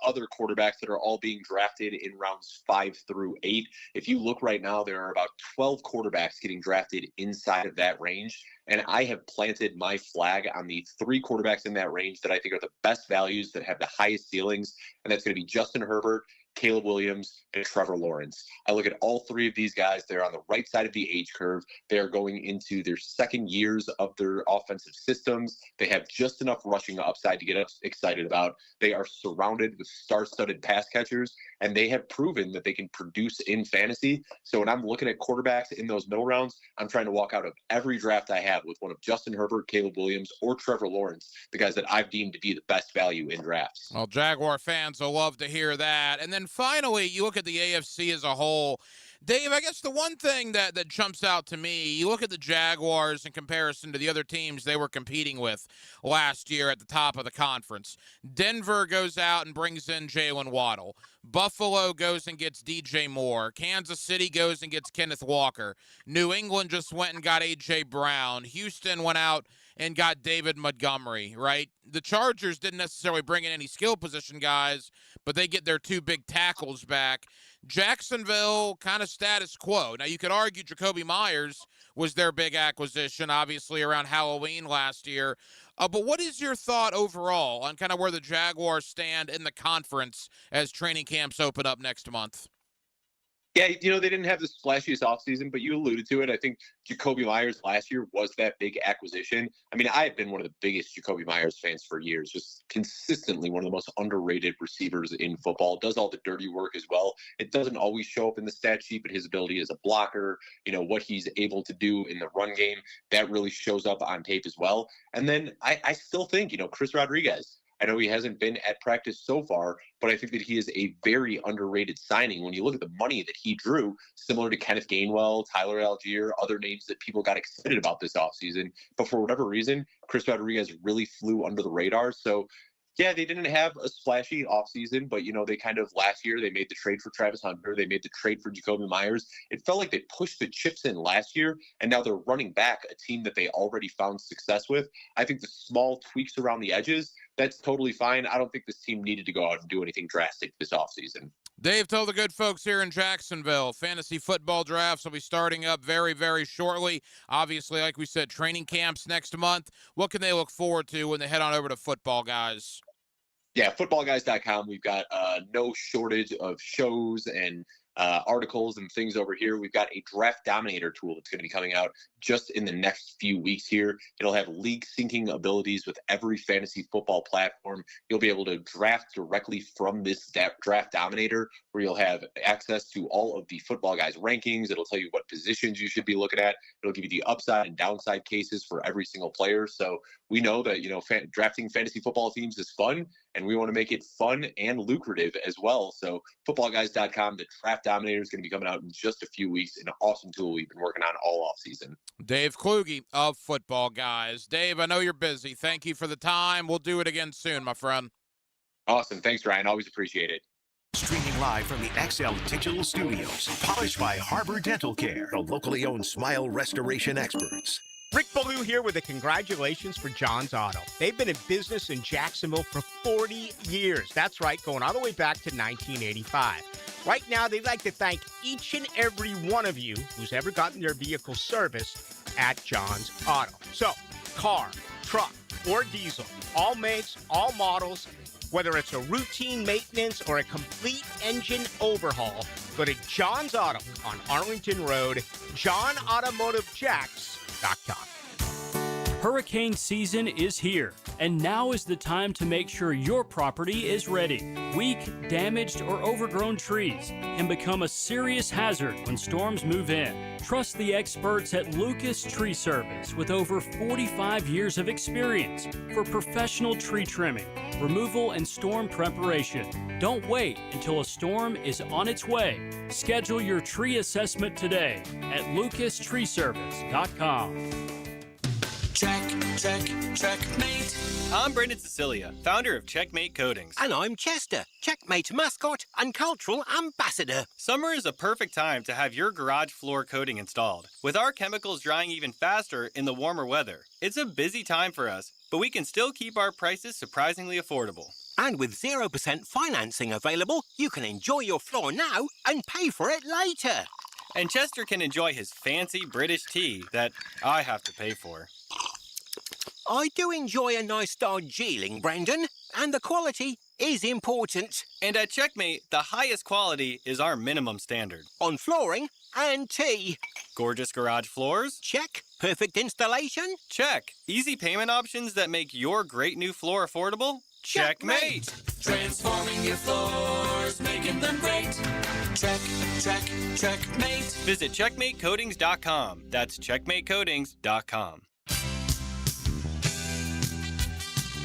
other quarterbacks that are all being drafted in rounds 5 through 8. If you look right now, there are about 12 quarterbacks getting drafted inside of that range. And I have planted my flag on the 3 quarterbacks in that range that I think are the best values, that have the highest ceilings. And that's going to be Justin Herbert, Caleb Williams, and Trevor Lawrence. I look at all 3 of these guys. They're on the right side of the age curve. They are going into their second years of their offensive systems. They have just enough rushing upside to get us excited about. They are surrounded with star-studded pass catchers, and they have proven that they can produce in fantasy. So when I'm looking at quarterbacks in those middle rounds, I'm trying to walk out of every draft I have with one of Justin Herbert, Caleb Williams, or Trevor Lawrence, the guys that I've deemed to be the best value in drafts. Well, Jaguar fans will love to hear that. And then finally, you look at the AFC as a whole. Dave, I guess the one thing that jumps out to me, you look at the Jaguars in comparison to the other teams they were competing with last year at the top of the conference. Denver goes out and brings in Jalen Waddle. Buffalo goes and gets DJ Moore. Kansas City goes and gets Kenneth Walker. New England just went and got A.J. Brown. Houston went out and got David Montgomery, right? The Chargers didn't necessarily bring in any skill position guys, but they get their 2 big tackles back. Jacksonville, kind of status quo. Now, you could argue Jacoby Myers was their big acquisition, obviously, around Halloween last year. But what is your thought overall on kind of where the Jaguars stand in the conference as training camps open up next month? Yeah, you know, they didn't have the splashiest offseason, but you alluded to it. I think Jacoby Myers last year was that big acquisition. I mean, I have been one of the biggest Jacoby Myers fans for years, just consistently one of the most underrated receivers in football. Does all the dirty work as well. It doesn't always show up in the stat sheet, but his ability as a blocker, you know, what he's able to do in the run game, that really shows up on tape as well. And then I still think, you know, Chris Rodriguez, I know he hasn't been at practice so far, but I think that he is a very underrated signing. When you look at the money that he drew, similar to Kenneth Gainwell, Tyler Algier, other names that people got excited about this offseason, but for whatever reason, Chris Rodriguez really flew under the radar. So yeah, they didn't have a splashy offseason, but, you know, they kind of last year, they made the trade for Travis Hunter. They made the trade for Jacoby Myers. It felt like they pushed the chips in last year, and now they're running back a team that they already found success with. I think the small tweaks around the edges, that's totally fine. I don't think this team needed to go out and do anything drastic this offseason. Dave, tell the good folks here in Jacksonville, fantasy football drafts will be starting up very, very shortly. Obviously, like we said, training camps next month. What can they look forward to when they head on over to Football Guys? Yeah, footballguys.com. We've got no shortage of shows and articles and things over here. We've got a Draft Dominator tool that's going to be coming out just in the next few weeks here. It'll have league syncing abilities with every fantasy football platform. You'll be able to draft directly from this Draft Dominator, where you'll have access to all of the football guys' rankings. It'll tell you what positions you should be looking at. It'll give you the upside and downside cases for every single player. So we know that, drafting fantasy football teams is fun, and we want to make it fun and lucrative as well. So footballguys.com, the Draft Dominator is going to be coming out in just a few weeks. An awesome tool we've been working on all off season. Dave Kluge of Football Guys. Dave, I know you're busy. Thank you for the time. We'll do it again soon, my friend. Awesome. Thanks, Ryan. Always appreciate it. Streaming live from the XL Digital Studios. Polished by Harbor Dental Care, the locally owned smile restoration experts. Rick Ballou here with a congratulations for John's Auto. They've been in business in Jacksonville for 40 years. That's right, going all the way back to 1985. Right now, they'd like to thank each and every one of you who's ever gotten their vehicle service at John's Auto. So, car, truck, or diesel, all makes, all models, whether it's a routine maintenance or a complete engine overhaul, go to John's Auto on Arlington Road, johnautomotivejacks.com. Hurricane season is here, and now is the time to make sure your property is ready. Weak, damaged, or overgrown trees can become a serious hazard when storms move in. Trust the experts at Lucas Tree Service with over 45 years of experience for professional tree trimming, removal, and storm preparation. Don't wait until a storm is on its way. Schedule your tree assessment today at lucastreeservice.com. Checkmate. I'm Brendan Cecilia, founder of Checkmate Coatings. And I'm Chester, Checkmate mascot and cultural ambassador. Summer is a perfect time to have your garage floor coating installed. With our chemicals drying even faster in the warmer weather, it's a busy time for us, but we can still keep our prices surprisingly affordable. And with 0% financing available, you can enjoy your floor now and pay for it later. And Chester can enjoy his fancy British tea that I have to pay for. I do enjoy a nice Darjeeling, Brendan, and the quality is important. And at Checkmate, the highest quality is our minimum standard. On flooring and tea. Gorgeous garage floors? Check. Perfect installation? Check. Easy payment options that make your great new floor affordable? Checkmate! Transforming your floors, making them great. Checkmate. Visit checkmatecoatings.com. That's checkmatecoatings.com.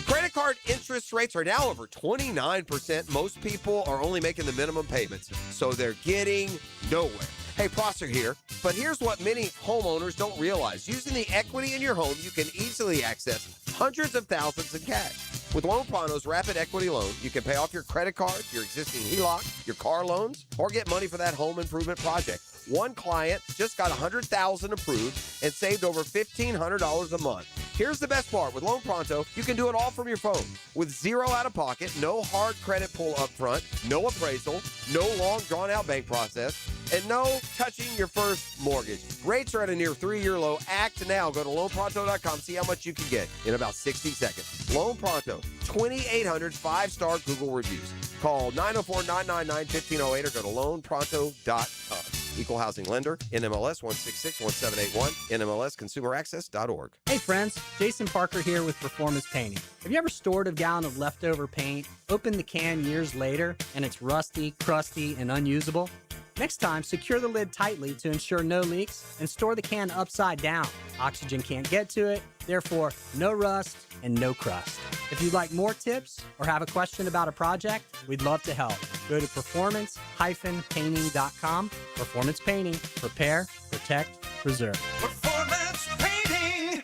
Credit card interest rates are now over 29%. Most people are only making the minimum payments, so they're getting nowhere. Hey, Prosser here, but here's what many homeowners don't realize. Using the equity in your home, you can easily access hundreds of thousands in cash. With Loan Pronto's Rapid Equity Loan, you can pay off your credit card, your existing HELOC, your car loans, or get money for that home improvement project. One client just got $100,000 approved and saved over $1,500 a month. Here's the best part. With Loan Pronto, you can do it all from your phone. With zero out-of-pocket, no hard credit pull up front, no appraisal, no long drawn-out bank process, and no touching your first mortgage. Rates are at a near 3-year low. Act now. Go to loanpronto.com. See how much you can get in about 60 seconds. Loan Pronto, 2,800 5-star Google reviews. Call 904-999-1508 or go to loanpronto.com. Equal housing lender, NMLS 1661781, NMLSconsumeraccess.org. Hey friends, Jason Parker here with Performance Painting. Have you ever stored a gallon of leftover paint, opened the can years later, and it's rusty, crusty, and unusable? Next time, secure the lid tightly to ensure no leaks and store the can upside down. Oxygen can't get to it, therefore no rust and no crust. If you'd like more tips or have a question about a project, we'd love to help. Go to performance-painting.com. Performance Painting. Prepare, protect, preserve. Performance painting.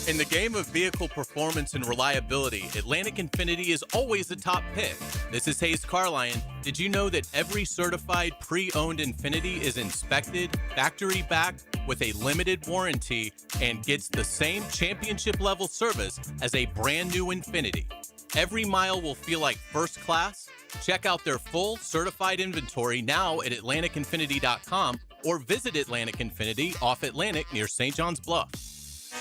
In the game of vehicle performance and reliability, Atlantic Infinity is always the top pick. This is Hayes Carlion. Did you know that every certified pre-owned Infinity is inspected, factory-backed, with a limited warranty, and gets the same championship-level service as a brand-new Infinity? Every mile will feel like first class. Check out their full certified inventory now at AtlanticInfinity.com or visit Atlantic Infinity off Atlantic near St. John's Bluff.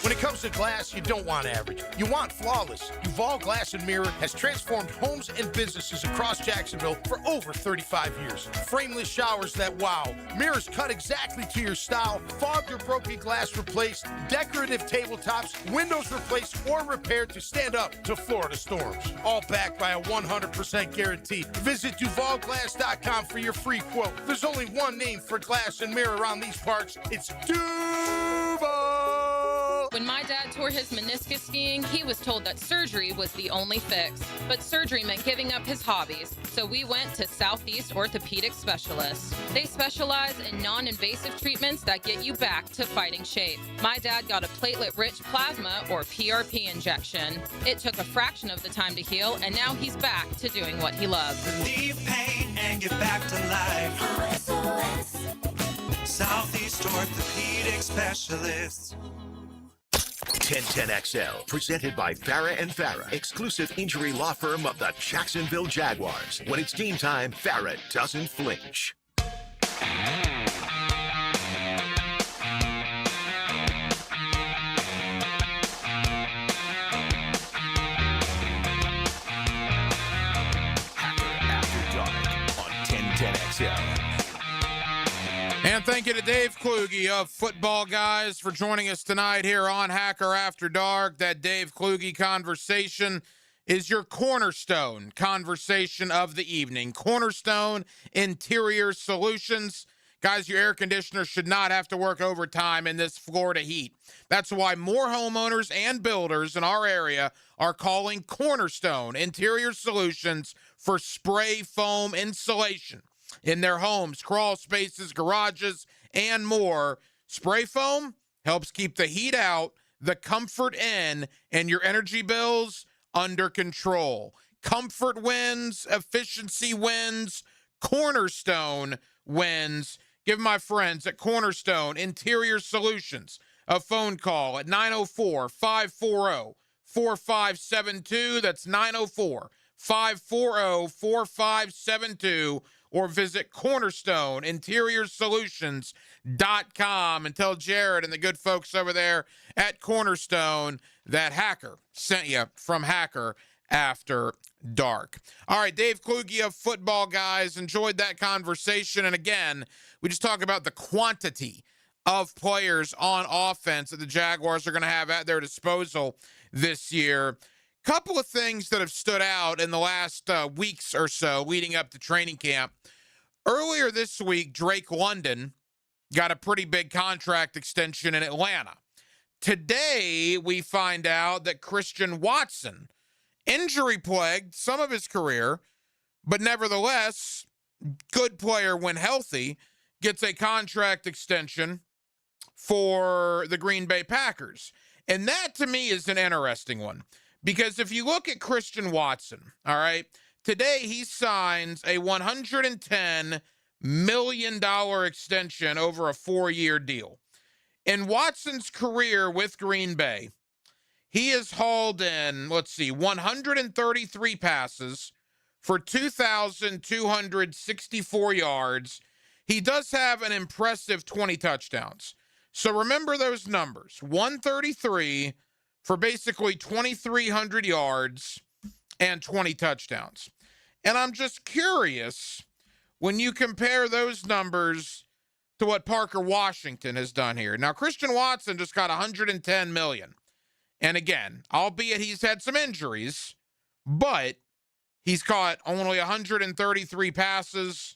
When it comes to glass, you don't want average. You want flawless. Duval Glass and Mirror has transformed homes and businesses across Jacksonville for over 35 years. Frameless showers that wow. Mirrors cut exactly to your style. Fogged or broken glass replaced. Decorative tabletops. Windows replaced or repaired to stand up to Florida storms. All backed by a 100% guarantee. Visit DuvalGlass.com for your free quote. There's only one name for glass and mirror around these parts. It's Duval! When my dad tore his meniscus skiing, he was told that surgery was the only fix. But surgery meant giving up his hobbies, so we went to Southeast Orthopedic Specialists. They specialize in non-invasive treatments that get you back to fighting shape. My dad got a platelet-rich plasma, or PRP, injection. It took a fraction of the time to heal, and now he's back to doing what he loves. Relieve pain and get back to life. Southeast Orthopedic Specialists. 1010XL, presented by Farah and Farah, exclusive injury law firm of the Jacksonville Jaguars. When it's game time, Farah doesn't flinch. After Dark on 1010XL. And thank you to Dave Kluge of Football Guys for joining us tonight here on Hacker After Dark. That Dave Kluge conversation is your cornerstone conversation of the evening. Cornerstone Interior Solutions. Guys, your air conditioner should not have to work overtime in this Florida heat. That's why more homeowners and builders in our area are calling Cornerstone Interior Solutions for spray foam insulation in their homes, crawl spaces, garages, and more. Spray foam helps keep the heat out, the comfort in, and your energy bills under control. Comfort wins, efficiency wins, Cornerstone wins. Give my friends at Cornerstone Interior Solutions a phone call at 904-540-4572. That's 904-540-4572. Or visit cornerstoneinteriorsolutions.com and tell Jared and the good folks over there at Cornerstone that Hacker sent you from Hacker After Dark. All right, Dave Kluge of Football Guys, enjoyed that conversation. And again, we just talk about the quantity of players on offense that the Jaguars are going to have at their disposal this year. Couple of things that have stood out in the last weeks or so leading up to training camp. Earlier this week, Drake London got a pretty big contract extension in Atlanta. Today, we find out that Christian Watson, injury-plagued some of his career, but nevertheless, good player when healthy, gets a contract extension for the Green Bay Packers. And that, to me, is an interesting one. Because if you look at Christian Watson, all right, today he signs a $110 million extension over a 4-year deal. In Watson's career with Green Bay, he has hauled in, 133 passes for 2,264 yards. He does have an impressive 20 touchdowns. So remember those numbers, 133 for basically 2,300 yards and 20 touchdowns. And I'm just curious, when you compare those numbers to what Parker Washington has done here. Now, Christian Watson just got $110 million. And again, albeit he's had some injuries, but he's caught only 133 passes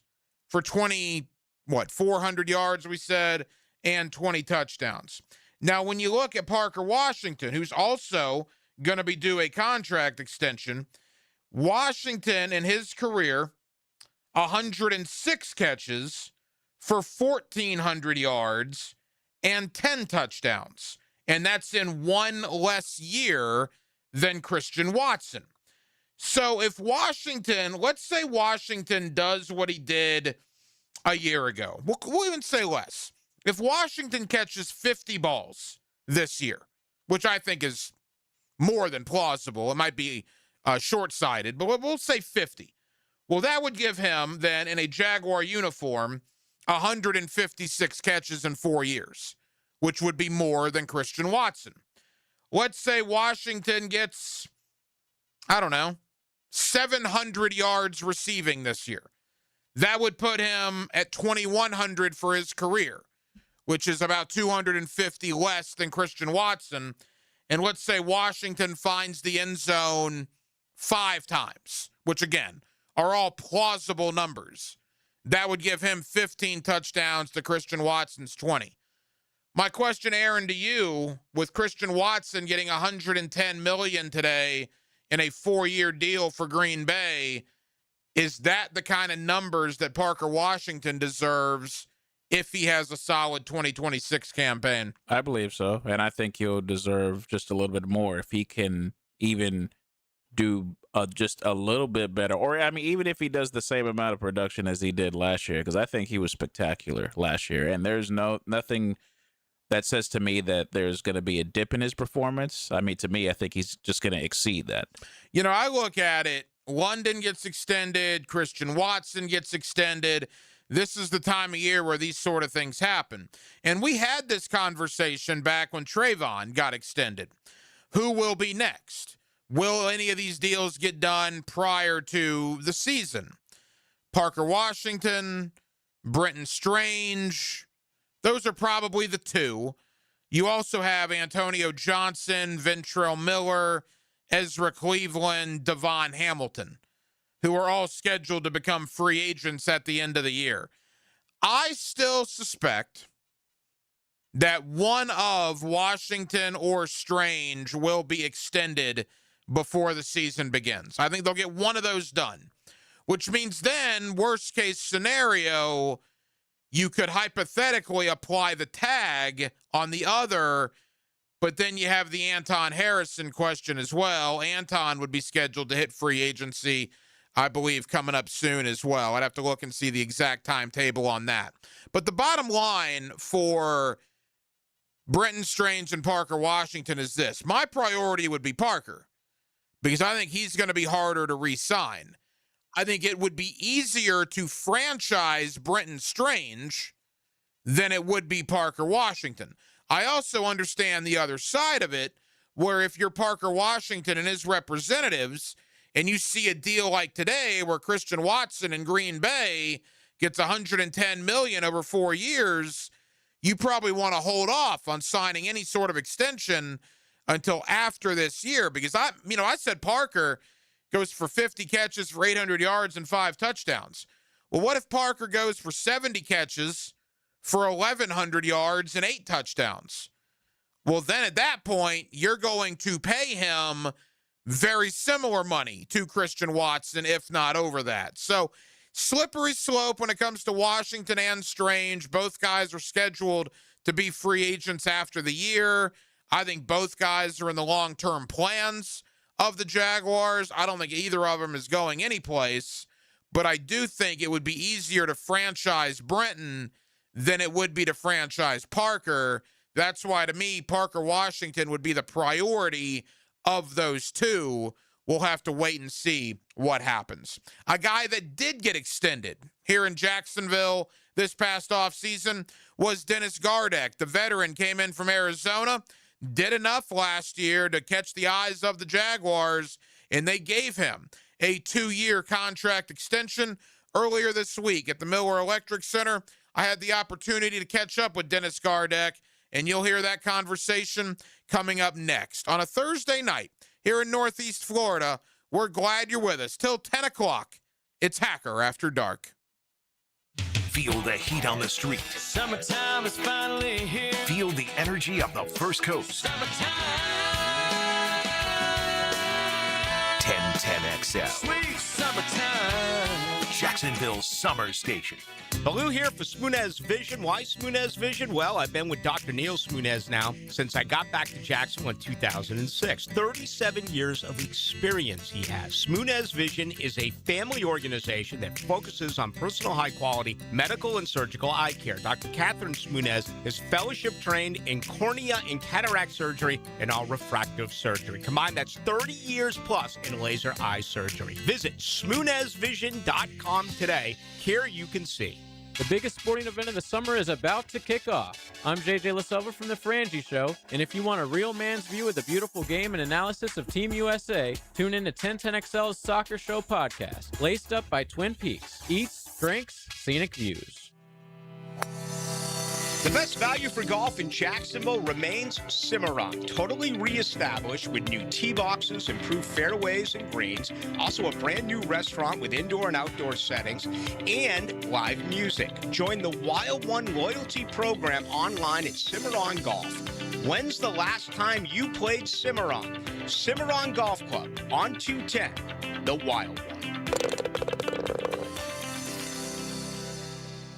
for 400 yards, we said, and 20 touchdowns. Now, when you look at Parker Washington, who's also going to be due a contract extension, Washington in his career, 106 catches for 1,400 yards and 10 touchdowns. And that's in one less year than Christian Watson. So if Washington, let's say Washington does what he did a year ago, we'll even say less. If Washington catches 50 balls this year, which I think is more than plausible, it might be short-sighted, but we'll say 50. Well, that would give him then in a Jaguar uniform 156 catches in 4 years. which would be more than Christian Watson. Let's say Washington gets, I don't know, 700 yards receiving this year. That would put him at 2,100 for his career, which is about 250 less than Christian Watson. And let's say Washington finds the end zone 5 times, which again are all plausible numbers. That would give him 15 touchdowns to Christian Watson's 20. My question, Aaron, to you, with Christian Watson getting $110 million today in a 4-year deal for Green Bay, is that the kind of numbers that Parker Washington deserves if he has a solid 2026 campaign? I believe so, and I think he'll deserve just a little bit more if he can even do just a little bit better. Or, I mean, even if he does the same amount of production as he did last year, because I think he was spectacular last year, and there's nothing that says to me that there's going to be a dip in his performance. I mean, to me, I think he's just going to exceed that. You know, I look at it, London gets extended, Christian Watson gets extended. This is the time of year where these sort of things happen. And we had this conversation back when Trayvon got extended. Who will be next? Will any of these deals get done prior to the season? Parker Washington, Brenton Strange, those are probably the two. You also have Antonio Johnson, Ventrell Miller, Ezra Cleveland, Devon Hamilton, who are all scheduled to become free agents at the end of the year. I still suspect that one of Washington or Strange will be extended before the season begins. I think they'll get one of those done, which means then, worst case scenario, you could hypothetically apply the tag on the other, but then you have the Anton Harrison question as well. Anton would be scheduled to hit free agency, I believe, coming up soon as well. I'd have to look and see the exact timetable on that. But the bottom line for Brenton Strange and Parker Washington is this. My priority would be Parker, because I think he's going to be harder to re-sign. I think it would be easier to franchise Brenton Strange than it would be Parker Washington. I also understand the other side of it, where if you're Parker Washington and his representatives, and you see a deal like today where Christian Watson in Green Bay gets $110 million over 4 years, you probably want to hold off on signing any sort of extension until after this year, because I said Parker goes for 50 catches for 800 yards and 5 touchdowns. Well, what if Parker goes for 70 catches for 1,100 yards and 8 touchdowns? Well, then at that point, you're going to pay him very similar money to Christian Watson, if not over that. So slippery slope when it comes to Washington and Strange. Both guys are scheduled to be free agents after the year. I think both guys are in the long-term plans of the Jaguars. I don't think either of them is going anyplace, but I do think it would be easier to franchise Brenton than it would be to franchise Parker. That's why, to me, Parker Washington would be the priority of those two. We'll have to wait and see what happens. A guy that did get extended here in Jacksonville this past offseason was Dennis Gardeck. The veteran came in from Arizona, did enough last year to catch the eyes of the Jaguars, and they gave him a 2-year contract extension earlier this week at the Miller Electric Center. I had the opportunity to catch up with Dennis Gardeck, and you'll hear that conversation coming up next. On a Thursday night here in Northeast Florida, we're glad you're with us. Till 10 o'clock, it's Hacker After Dark. Feel the heat on the street. Summertime is finally here. Feel the energy of the First Coast. 1010XL. Sweet summertime. Jacksonville's summer station. Baloo here for Smunez Vision. Why Smunez Vision? Well, I've been with Dr. Neil Smunez now since I got back to Jacksonville in 2006. 37 years of experience he has. Smunez Vision is a family organization that focuses on personal high-quality medical and surgical eye care. Dr. Catherine Smunez is fellowship trained in cornea and cataract surgery and all refractive surgery. Combined, that's 30 years plus in laser eye surgery. Visit SmunezVision.com today. Care you can see. The biggest sporting event of the summer is about to kick off. I'm JJ LaSelva from The Frangie Show, and if you want a real man's view of the beautiful game and analysis of Team USA, tune in to 1010XL's Soccer Show podcast, laced up by Twin Peaks. Eats, drinks, scenic views. The best value for golf in Jacksonville remains Cimarron, totally reestablished with new tee boxes, improved fairways and greens, also a brand new restaurant with indoor and outdoor settings, and live music. Join the Wild One loyalty program online at Cimarron Golf. When's the last time you played Cimarron? Cimarron Golf Club on 210, the Wild One.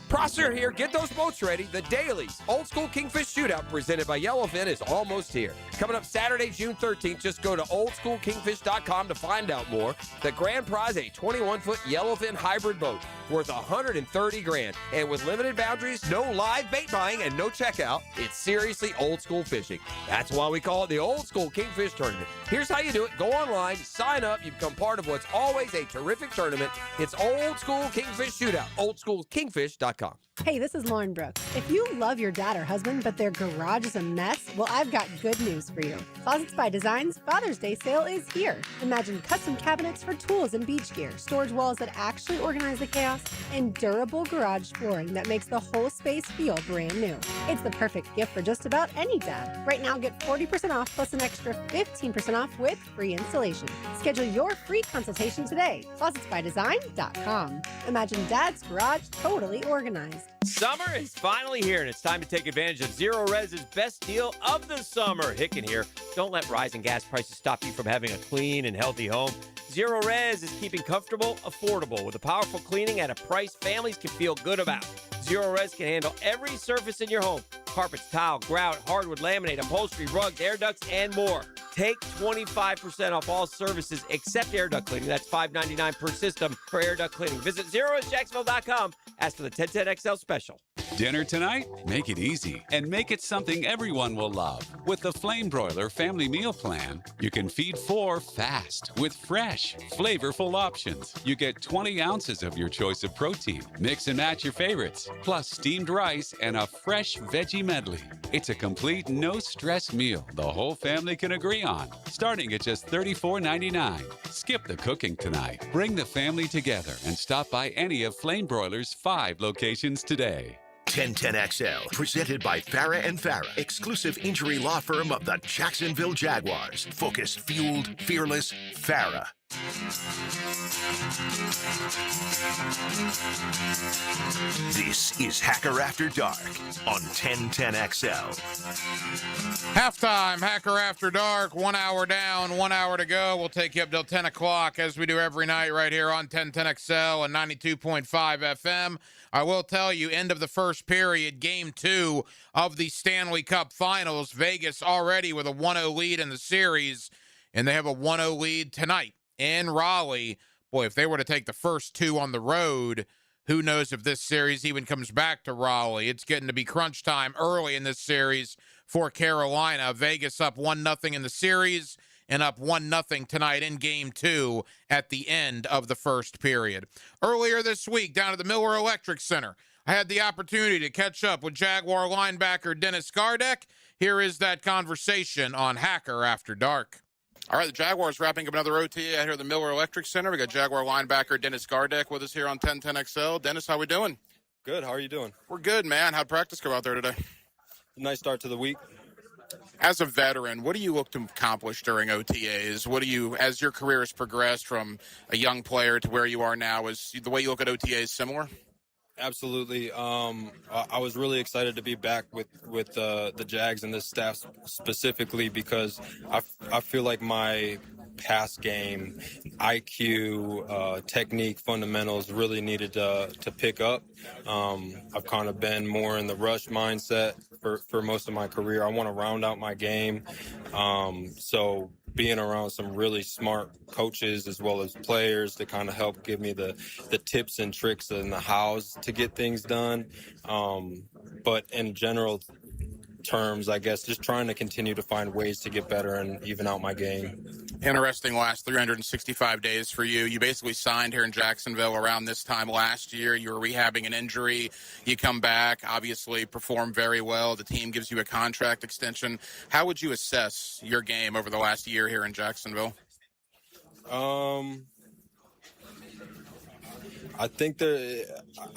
Prosser here. Get those boats ready. The Dailies Old School Kingfish Shootout presented by Yellowfin is almost here. Coming up Saturday, June 13th. Just go to oldschoolkingfish.com to find out more. The grand prize, a 21-foot Yellowfin hybrid boat worth $130,000. And with limited boundaries, no live bait buying, and no checkout, it's seriously old school fishing. That's why we call it the Old School Kingfish Tournament. Here's how you do it. Go online, sign up. You become part of what's always a terrific tournament. It's Old School Kingfish Shootout. oldschoolkingfish.com. Hey, this is Lauren Brooks. If you love your dad or husband, but their garage is a mess, well, I've got good news for you. Closets by Design's Father's Day sale is here. Imagine custom cabinets for tools and beach gear, storage walls that actually organize the chaos, and durable garage flooring that makes the whole space feel brand new. It's the perfect gift for just about any dad. Right now, get 40% off plus an extra 15% off with free installation. Schedule your free consultation today. ClosetsByDesign.com. Imagine Dad's garage totally organized. Summer is finally here, and it's time to take advantage of Zero Res's best deal of the summer. Hicken here. Don't let rising gas prices stop you from having a clean and healthy home. Zero Res is keeping comfortable affordable with a powerful cleaning at a price families can feel good about. Zero Res can handle every surface in your home. Carpets, tile, grout, hardwood, laminate, upholstery, rugs, air ducts, and more. Take 25% off all services except air duct cleaning. That's $5.99 per system for air duct cleaning. Visit ZeroResJacksonville.com. Ask for the 1010XL special. Dinner tonight? Make it easy and make it something everyone will love. With the Flame Broiler Family Meal Plan, you can feed 4 fast with fresh, flavorful options. You get 20 ounces of your choice of protein. Mix and match your favorites, plus steamed rice and a fresh veggie medley. It's a complete no-stress meal the whole family can agree on, starting at just $34.99. Skip the cooking tonight. Bring the family together and stop by any of Flame Broiler's 5 locations today. 1010XL, presented by Farah and Farah, exclusive injury law firm of the Jacksonville Jaguars. Focus, fueled, fearless, Farah. This is Hacker After Dark on 1010XL. Halftime, Hacker After Dark, 1 hour down, 1 hour to go. We'll take you up till 10 o'clock as we do every night right here on 1010XL and 92.5 FM. I will tell you, end of the first period, game 2 of the Stanley Cup Finals. Vegas already with a 1-0 lead in the series, and they have a 1-0 lead tonight in Raleigh. Boy, if they were to take the first 2 on the road, who knows if this series even comes back to Raleigh. It's getting to be crunch time early in this series for Carolina. Vegas up 1-0 in the series and up 1-0 tonight in game 2 at the end of the first period. Earlier this week, down at the Miller Electric Center, I had the opportunity to catch up with Jaguar linebacker Dennis Gardeck. Here is that conversation on Hacker After Dark. All right, the Jaguars wrapping up another OTA out here at the Miller Electric Center. We got Jaguar linebacker Dennis Gardeck with us here on 1010XL. Dennis, how we doing? Good. How are you doing? We're good, man. How'd practice go out there today? Nice start to the week. As a veteran, what do you look to accomplish during OTAs? What do you, as your career has progressed from a young player to where you are now, is the way you look at OTAs similar? Absolutely. I was really excited to be back with the Jags and this staff specifically because I feel like my pass game, IQ, technique, fundamentals really needed to pick up. I've kind of been more in the rush mindset for most of my career. I want to round out my game. So being around some really smart coaches as well as players to kind of help give me the tips and tricks and the hows to get things done. But in general, terms, I guess, just trying to continue to find ways to get better and even out my game. Interesting last 365 days for you. You basically signed here in Jacksonville around this time last year. You were rehabbing an injury. You come back, obviously perform very well. The team gives you a contract extension. How would you assess your game over the last year here in Jacksonville? I think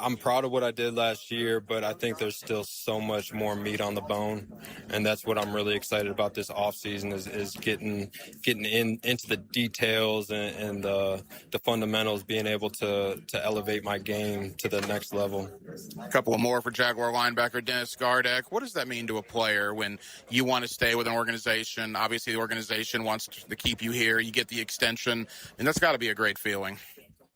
I'm proud of what I did last year, but I think there's still so much more meat on the bone, and that's what I'm really excited about this offseason is getting into the details and the fundamentals, being able to elevate my game to the next level. A couple more for Jaguar linebacker Dennis Gardeck. What does that mean to a player when you want to stay with an organization? Obviously, the organization wants to keep you here. You get the extension, and that's got to be a great feeling.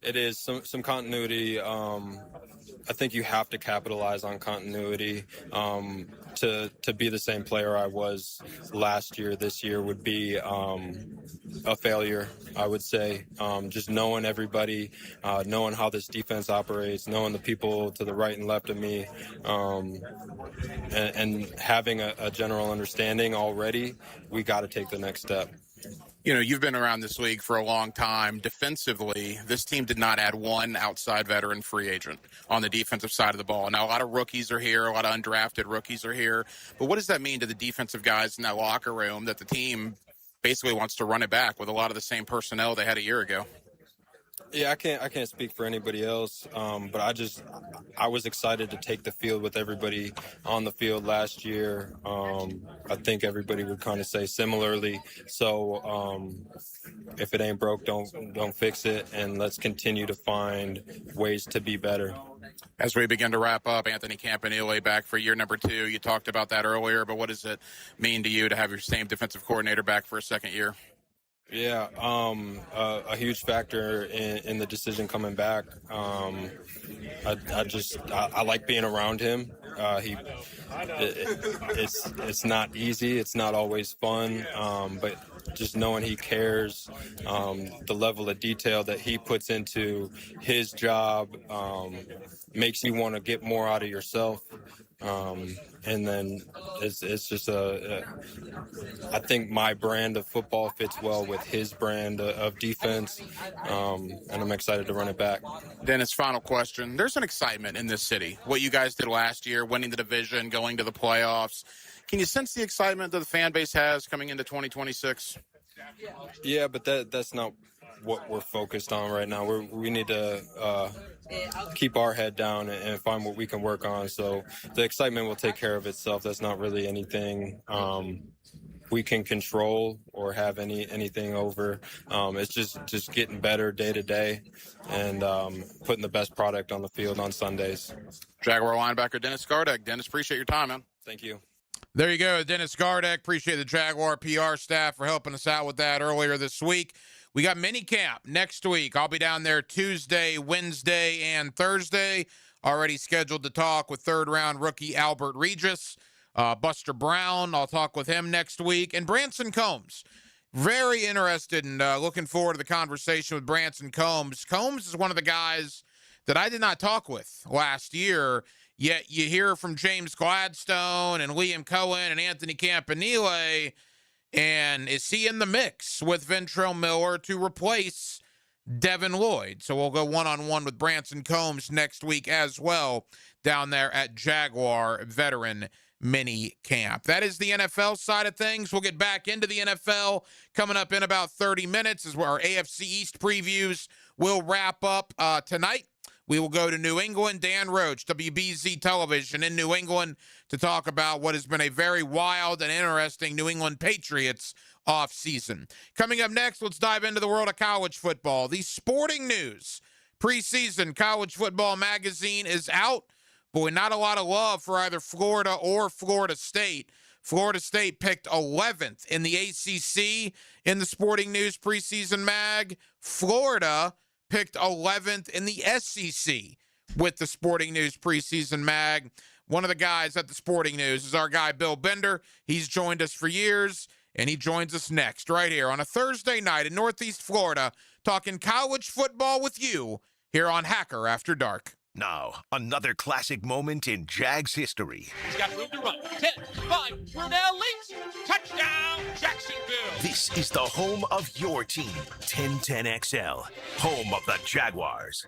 It is some continuity. I think you have to capitalize on continuity. To be the same player I was last year, this year would be a failure, I would say. Just knowing everybody, knowing how this defense operates, knowing the people to the right and left of me, and having a general understanding already, we got to take the next step. You know, you've been around this league for a long time. Defensively, this team did not add one outside veteran free agent on the defensive side of the ball. Now, a lot of rookies are here. A lot of undrafted rookies are here. But what does that mean to the defensive guys in that locker room that the team basically wants to run it back with a lot of the same personnel they had a year ago? Yeah, I can't speak for anybody else, but I was excited to take the field with everybody on the field last year. I think everybody would kind of say similarly. So if it ain't broke, don't fix it, and let's continue to find ways to be better. As we begin to wrap up, Anthony Campanile back for year number 2. You talked about that earlier, but what does it mean to you to have your same defensive coordinator back for a second year? Yeah, a huge factor in the decision coming back. I like being around him. It's not easy. It's not always fun, but just knowing he cares, the level of detail that he puts into his job makes you want to get more out of yourself. And then it's just I think my brand of football fits well with his brand of defense, and I'm excited to run it back. Dennis, final question. There's an excitement in this city. What you guys did last year, winning the division, going to the playoffs. Can you sense the excitement that the fan base has coming into 2026? Yeah, but that's not what we're focused on right now. We need to keep our head down and find what we can work on. So the excitement will take care of itself. That's not really anything we can control or have anything over. It's just getting better day to day and putting the best product on the field on Sundays. Jaguar linebacker Dennis Gardeck. Dennis, appreciate your time, man. Thank you. There you go, Dennis Gardeck. Appreciate the Jaguar PR staff for helping us out with that earlier this week. We got minicamp next week. I'll be down there Tuesday, Wednesday, and Thursday. Already scheduled to talk with third-round rookie Albert Regis. Buster Brown, I'll talk with him next week. And Branson Combs. Very interested and looking forward to the conversation with Branson Combs. Combs is one of the guys that I did not talk with last year, yet you hear from James Gladstone and Liam Cohen and Anthony Campanile. And is he in the mix with Ventrell Miller to replace Devin Lloyd? So we'll go one-on-one with Branson Combs next week as well down there at Jaguar Veteran Mini Camp. That is the NFL side of things. We'll get back into the NFL coming up in about 30 minutes as our AFC East previews will wrap up tonight. We will go to New England. Dan Roach, WBZ Television in New England, to talk about what has been a very wild and interesting New England Patriots offseason. Coming up next, let's dive into the world of college football. The Sporting News preseason college football magazine is out. Boy, not a lot of love for either Florida or Florida State. Florida State picked 11th in the ACC in the Sporting News preseason mag. Florida picked 11th in the SEC with the Sporting News preseason mag. One of the guys at the Sporting News is our guy, Bill Bender. He's joined us for years, and he joins us next right here on a Thursday night in Northeast Florida, talking college football with you here on Hacker After Dark. Now, another classic moment in Jags history. He's got room to run. 10, 5, we're now leads. Touchdown, Jacksonville. This is the home of your team, 1010XL, home of the Jaguars.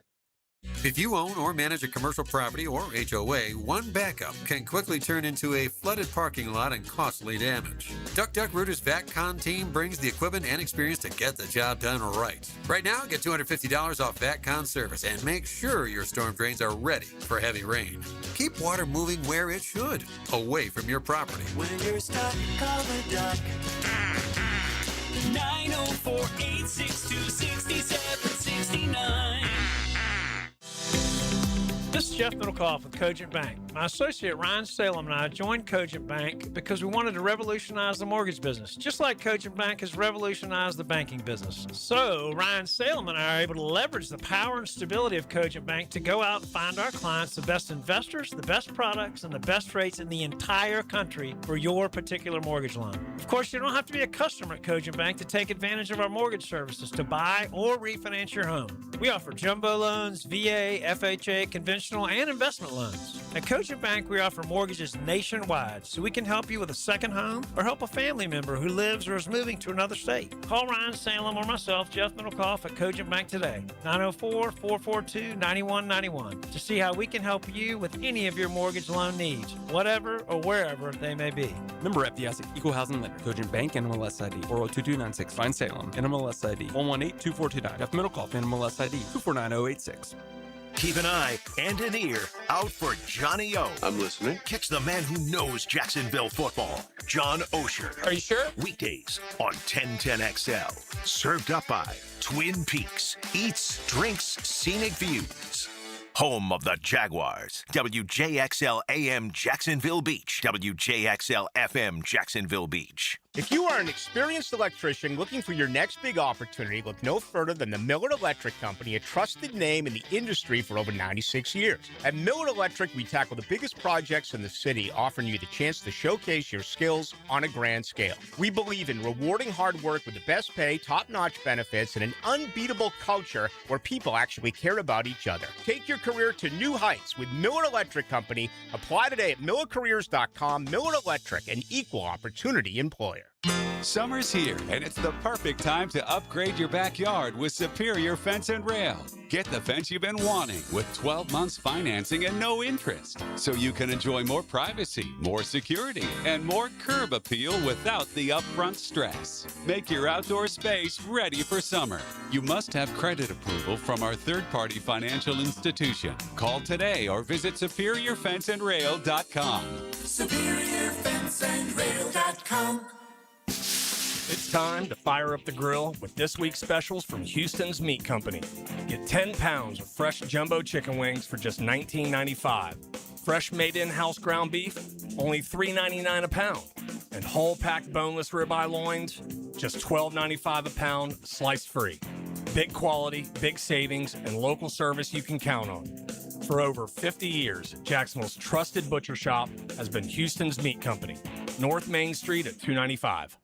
If you own or manage a commercial property or HOA, one backup can quickly turn into a flooded parking lot and costly damage. Duck Rooter's VATCon team brings the equipment and experience to get the job done right. Right now, get $250 off VATCon service and make sure your storm drains are ready for heavy rain. Keep water moving where it should, away from your property. When you're stuck, call the Duck. 904-862-6769. This is Jeff Middlecoff with Cogent Bank. My associate Ryan Salem and I joined Cogent Bank because we wanted to revolutionize the mortgage business, just like Cogent Bank has revolutionized the banking business. So Ryan Salem and I are able to leverage the power and stability of Cogent Bank to go out and find our clients the best investors, the best products, and the best rates in the entire country for your particular mortgage loan. Of course, you don't have to be a customer at Cogent Bank to take advantage of our mortgage services to buy or refinance your home. We offer jumbo loans, VA, FHA, conventional and investment loans. At Cogent Bank, we offer mortgages nationwide, so we can help you with a second home or help a family member who lives or is moving to another state. Call Ryan Salem or myself, Jeff Middlecoff, at Cogent Bank today, 904-442-9191, to see how we can help you with any of your mortgage loan needs, whatever or wherever they may be. Member FDIC, Equal Housing Lender, Cogent Bank, NMLS ID 402296, Ryan Salem, NMLS ID 1182429, Jeff Middlecoff, NMLS ID 249086. Keep an eye and an ear out for Johnny O. I'm listening. Catch the man who knows Jacksonville football, John Osher. Are you sure? Weekdays on 1010XL. Served up by Twin Peaks. Eats, drinks, scenic views. Home of the Jaguars. WJXL AM Jacksonville Beach. WJXL FM Jacksonville Beach. If you are an experienced electrician looking for your next big opportunity, look no further than the Miller Electric Company, a trusted name in the industry for over 96 years. At Miller Electric, we tackle the biggest projects in the city, offering you the chance to showcase your skills on a grand scale. We believe in rewarding hard work with the best pay, top-notch benefits, and an unbeatable culture where people actually care about each other. Take your career to new heights with Miller Electric Company. Apply today at millercareers.com. Miller Electric, an equal opportunity employer. Summer's here, and it's the perfect time to upgrade your backyard with Superior Fence and Rail. Get the fence you've been wanting with 12 months financing and no interest, so you can enjoy more privacy, more security, and more curb appeal without the upfront stress. Make your outdoor space ready for summer. You must have credit approval from our third-party financial institution. Call today or visit SuperiorFenceandRail.com. SuperiorFenceandRail.com. It's time to fire up the grill with this week's specials from Houston's Meat Company. Get 10 pounds of fresh jumbo chicken wings for just $19.95. Fresh made in-house ground beef, only $3.99 a pound. And whole packed boneless ribeye loins, just $12.95 a pound, sliced free. Big quality, big savings, and local service you can count on. For over 50 years, Jacksonville's trusted butcher shop has been Houston's Meat Company, North Main Street at 295.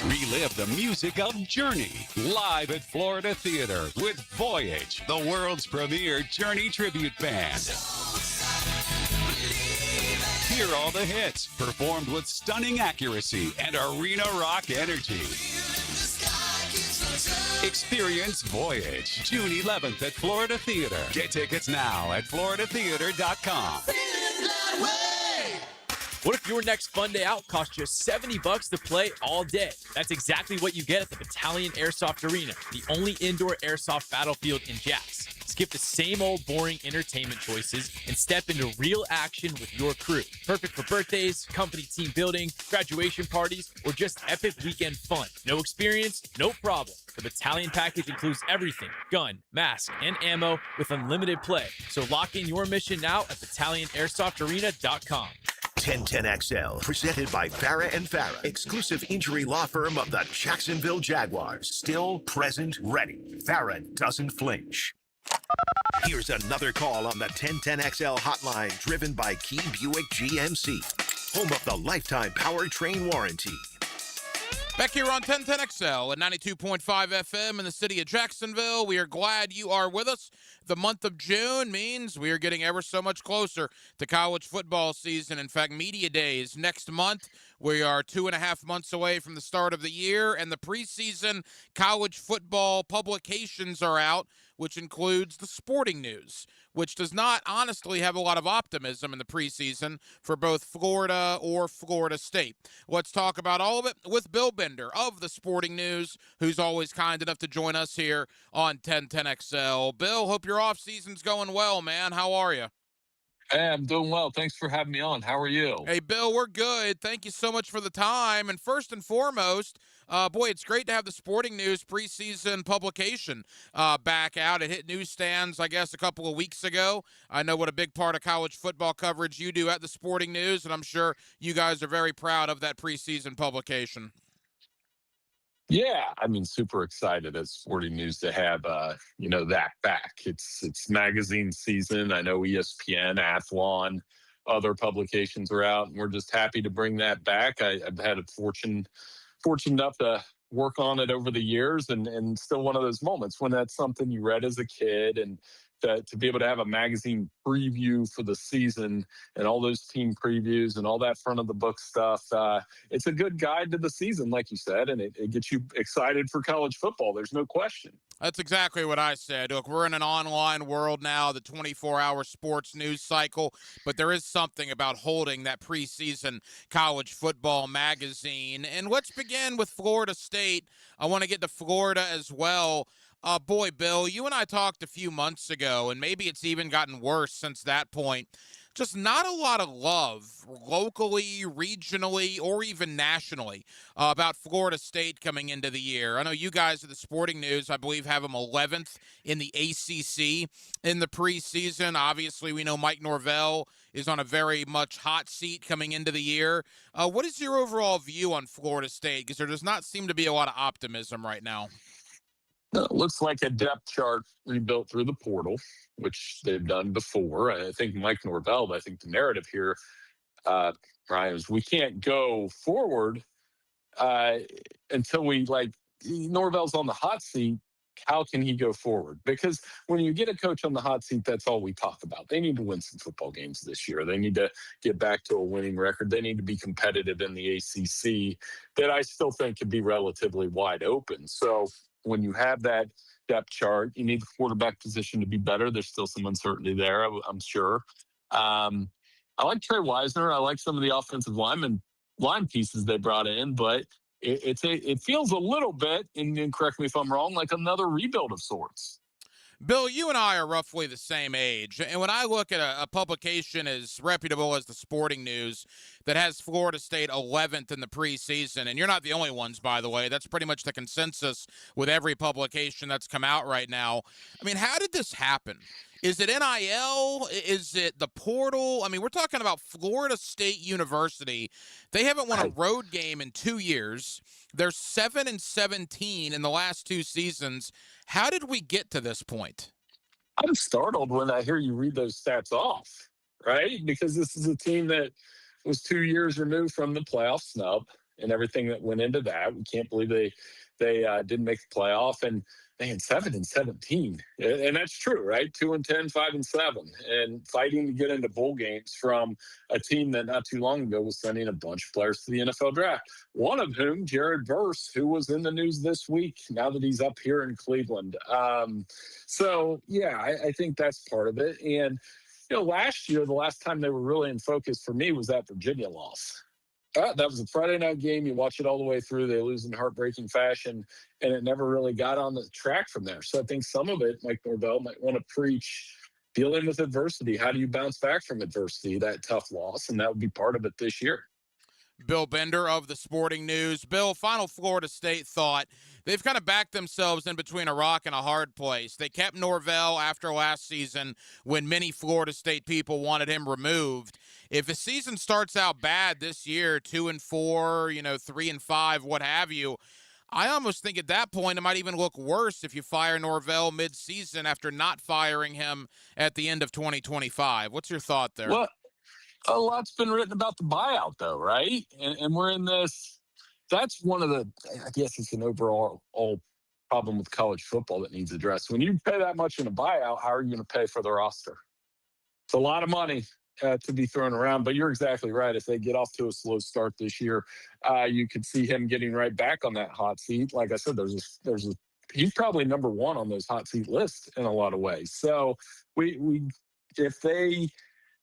Relive the music of Journey live at Florida Theater with Voyage, the world's premier Journey tribute band. Hear all the hits performed with stunning accuracy and arena rock energy. Experience Voyage June 11th at Florida Theater. Get tickets now at floridatheater.com. What if your next fun day out costs you $70 to play all day? That's exactly what you get at the Battalion Airsoft Arena, the only indoor airsoft battlefield in Jax. Skip the same old boring entertainment choices and step into real action with your crew. Perfect for birthdays, company team building, graduation parties, or just epic weekend fun. No experience, no problem. The Battalion package includes everything: gun, mask, and ammo with unlimited play. So lock in your mission now at BattalionAirsoftArena.com. 1010XL, presented by Farah and Farah, exclusive injury law firm of the Jacksonville Jaguars. Still, present, ready. Farah doesn't flinch. Here's another call on the 1010XL hotline, driven by Key Buick GMC, home of the lifetime powertrain warranty. Back here on 1010XL at 92.5 FM in the city of Jacksonville. We are glad you are with us. The month of June means we are getting ever so much closer to college football season. In fact, Media Days next month. We are 2.5 months away from the start of the year, and the preseason college football publications are out, which includes the Sporting News, which does not honestly have a lot of optimism in the preseason for both Florida or Florida State. Let's talk about all of it with Bill Bender of the Sporting News, who's always kind enough to join us here on 1010XL. Bill, hope your off season's going well, man. How are you? Hey, I'm doing well. Thanks for having me on. How are you? Hey, Bill, we're good. Thank you so much for the time. And first and foremost, boy, it's great to have the Sporting News preseason publication back out. It hit newsstands, I guess, a couple of weeks ago. I know what a big part of college football coverage you do at the Sporting News, and I'm sure you guys are very proud of that preseason publication. Yeah, I mean, super excited at Sporting News to have that back. It's magazine season. I know ESPN, Athlon, other publications are out, and we're just happy to bring that back. I've had a fortunate enough to work on it over the years, and still one of those moments when that's something you read as a kid, and to be able to have a magazine preview for the season and all those team previews and all that front of the book stuff. It's a good guide to the season, like you said, and it gets you excited for college football. There's no question. That's exactly what I said. Look, we're in an online world now, the 24-hour sports news cycle, but there is something about holding that preseason college football magazine. And let's begin with Florida State. I want to get to Florida as well. Boy, Bill, you and I talked a few months ago, and maybe it's even gotten worse since that point. Just not a lot of love locally, regionally, or even nationally about Florida State coming into the year. I know you guys at the Sporting News, I believe, have them 11th in the ACC in the preseason. Obviously, we know Mike Norvell is on a very much hot seat coming into the year. What is your overall view on Florida State? Because there does not seem to be a lot of optimism right now. It looks like a depth chart rebuilt through the portal, which they've done before. I think Mike Norvell, I think the narrative here, Brian, is we can't go forward until Norvell's on the hot seat. How can he go forward? Because when you get a coach on the hot seat, that's all we talk about. They need to win some football games this year. They need to get back to a winning record. They need to be competitive in the ACC that I still think could be relatively wide open. So when you have that depth chart, you need the quarterback position to be better. There's still some uncertainty there, I'm sure. I like Trey Wisner. I like some of the offensive line pieces they brought in, but it feels a little bit, and correct me if I'm wrong, like another rebuild of sorts. Bill, you and I are roughly the same age, and when I look at a publication as reputable as the Sporting News that has Florida State 11th in the preseason, and you're not the only ones, by the way, that's pretty much the consensus with every publication that's come out right now. I mean, how did this happen? Is it NIL? Is it the portal? I mean, we're talking about Florida State University. They haven't won a road game in 2 years. They're 7-17 in the last 2 seasons. How did we get to this point? I'm startled when I hear you read those stats off, right? Because this is a team that was 2 years removed from the playoff snub and everything that went into that. We can't believe they didn't make the playoff. And man, 7-17, and that's true, right? 2-10, 5-7, and fighting to get into bowl games from a team that not too long ago was sending a bunch of players to the NFL draft. One of whom, Jared Verse, who was in the news this week. Now that he's up here in Cleveland, so yeah, I think that's part of it. And last year, the last time they were really in focus for me was that Virginia loss. That was a Friday night game. You watch it all the way through. They lose in heartbreaking fashion, and it never really got on the track from there. So I think some of it, Mike Norvell might want to preach dealing with adversity. How do you bounce back from adversity, that tough loss? And that would be part of it this year. Bill Bender of the Sporting News. Bill, final Florida State thought. They've kind of backed themselves in between a rock and a hard place. They kept Norvell after last season when many Florida State people wanted him removed. If the season starts out bad this year, 2-4, 3-5, what have you, I almost think at that point it might even look worse if you fire Norvell mid-season after not firing him at the end of 2025. What's your thought there? Well, a lot's been written about the buyout, though, right? And we're in this that's one of the, I guess it's an overall problem with college football that needs addressed. When you pay that much in a buyout, how are you going to pay for the roster? It's a lot of money to be thrown around, but you're exactly right. If they get off to a slow start this year, you could see him getting right back on that hot seat. Like I said, he's probably number one on those hot seat lists in a lot of ways. So if they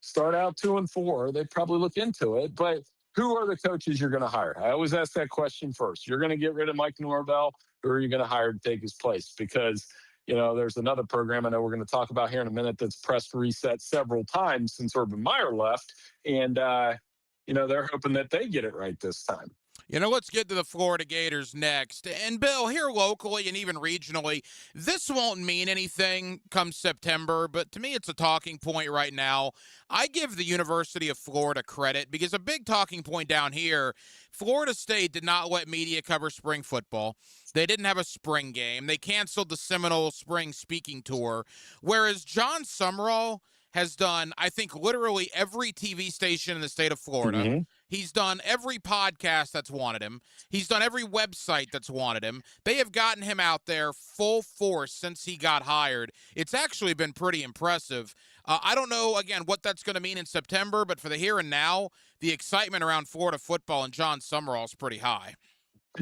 start out 2-4, they probably look into it. But who are the coaches you're going to hire? I always ask that question first. You're going to get rid of Mike Norvell, or are you going to hire to take his place? Because there's another program I know we're going to talk about here in a minute that's pressed reset several times since Urban Meyer left. And, they're hoping that they get it right this time. Let's get to the Florida Gators next. And Bill, here locally and even regionally, this won't mean anything come September, but to me it's a talking point right now. I give the University of Florida credit because a big talking point down here, Florida State did not let media cover spring football. They didn't have a spring game. They canceled the Seminole Spring Speaking Tour, whereas John Summerall has done, I think, literally every TV station in the state of Florida. Mm-hmm. He's done every podcast that's wanted him. He's done every website that's wanted him. They have gotten him out there full force since he got hired. It's actually been pretty impressive. I don't know, again, what that's going to mean in September, but for the here and now, the excitement around Florida football and John Summerall is pretty high.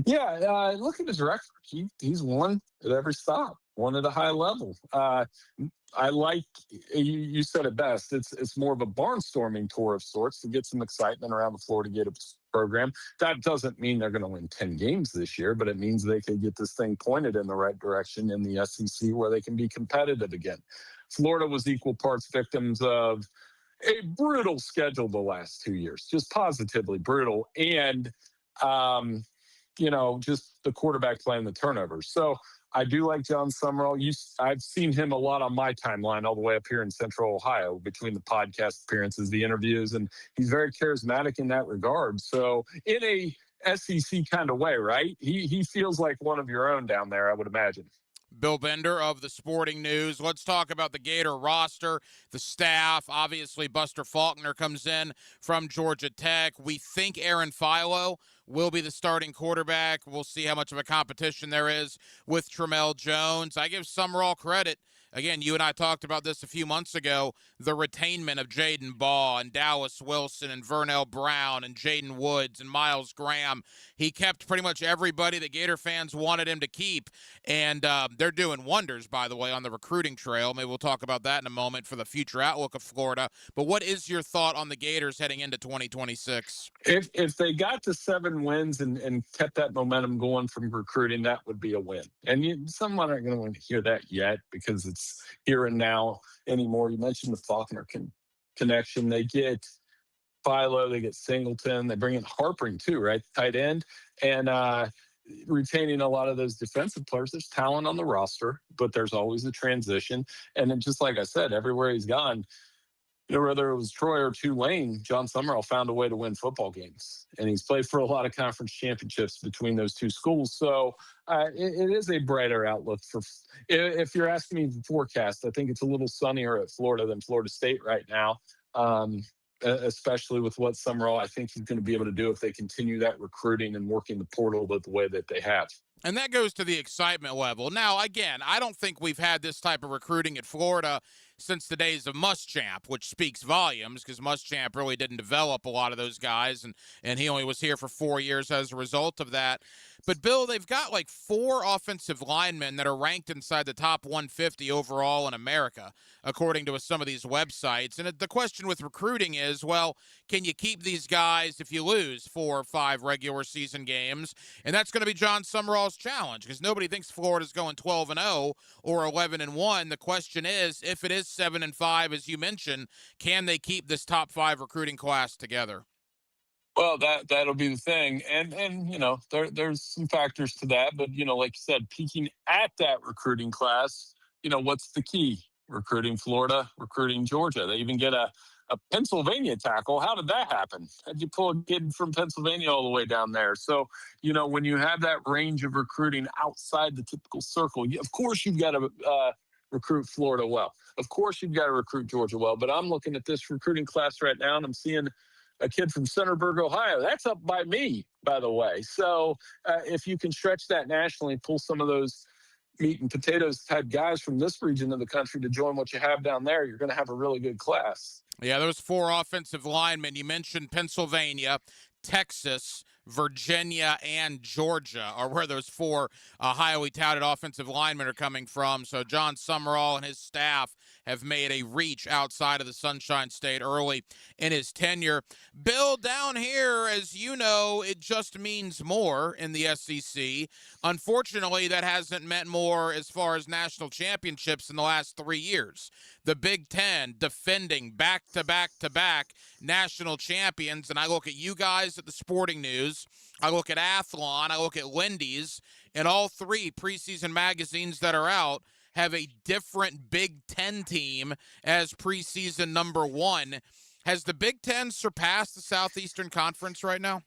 Yeah, look at his record. He's won at every stop, won at a high level. I like, you said it best, it's more of a barnstorming tour of sorts to get some excitement around the Florida Gators program. That doesn't mean they're going to win 10 games this year, but it means they could get this thing pointed in the right direction in the SEC where they can be competitive again. Florida was equal parts victims of a brutal schedule the last 2 years, just positively brutal. And, just the quarterback playing the turnovers. So I do like John Summerall. I've seen him a lot on my timeline all the way up here in Central Ohio between the podcast appearances, the interviews, and he's very charismatic in that regard. So in a SEC kind of way, right? He feels like one of your own down there, I would imagine. Bill Bender of the Sporting News. Let's talk about the Gator roster, the staff. Obviously, Buster Faulkner comes in from Georgia Tech. We think Aaron Philo will be the starting quarterback. We'll see how much of a competition there is with Tramel Jones. I give Summerall credit. Again, you and I talked about this a few months ago, the retainment of Jaden Baugh and Dallas Wilson and Vernell Brown and Jaden Woods and Miles Graham. He kept pretty much everybody that Gator fans wanted him to keep, and they're doing wonders, by the way, on the recruiting trail. Maybe we'll talk about that in a moment for the future outlook of Florida. But what is your thought on the Gators heading into 2026? If they got to 7 wins and kept that momentum going from recruiting, that would be a win. And someone aren't going to want to hear that yet because it's here and now anymore. You mentioned the Faulkner connection. They get Philo, they get Singleton, they bring in Harpering too, right? Tight end. And retaining a lot of those defensive players. There's talent on the roster, but there's always a transition. And then just like I said, everywhere he's gone, whether it was Troy or Tulane, John Summerall found a way to win football games. And he's played for a lot of conference championships between those two schools. So it is a brighter outlook for, if you're asking me the forecast, I think it's a little sunnier at Florida than Florida State right now, especially with what Summerall, I think he's going to be able to do if they continue that recruiting and working the portal the way that they have. And that goes to the excitement level. Now, again, I don't think we've had this type of recruiting at Florida since the days of Muschamp, which speaks volumes because Muschamp really didn't develop a lot of those guys, and he only was here for 4 years as a result of that. But, Bill, they've got like 4 offensive linemen that are ranked inside the top 150 overall in America, according to some of these websites. And the question with recruiting is, well, can you keep these guys if you lose 4 or 5 regular season games? And that's going to be John Summerall's challenge because nobody thinks Florida's going 12-0 or 11-1. The question is, if it is 7-5, as you mentioned, can they keep this top 5 recruiting class together? Well, that'll be the thing. And there's some factors to that. But, like you said, peaking at that recruiting class, what's the key? Recruiting Florida, recruiting Georgia. They even get a Pennsylvania tackle. How did that happen? How'd you pull a kid from Pennsylvania all the way down there? So, when you have that range of recruiting outside the typical circle, of course you've got to recruit Florida well. Of course you've got to recruit Georgia well. But I'm looking at this recruiting class right now, and I'm seeing a kid from Centerburg, Ohio. That's up by me by the way. So if you can stretch that nationally, pull some of those meat and potatoes type guys from this region of the country to join what you have down there, you're going to have a really good class. Yeah, those 4 offensive linemen. You mentioned Pennsylvania, Texas, Virginia, and Georgia are where those 4 highly touted offensive linemen are coming from. So John Summerall and his staff have made a reach outside of the Sunshine State early in his tenure. Bill, down here, as you know, it just means more in the SEC. Unfortunately, that hasn't meant more as far as national championships in the last 3 years. The Big Ten defending back-to-back-to-back national champions, and I look at you guys at the Sporting News, I look at Athlon, I look at Lindy's, and all 3 preseason magazines that are out have a different Big Ten team as preseason number 1. Has the Big Ten surpassed the Southeastern Conference right now?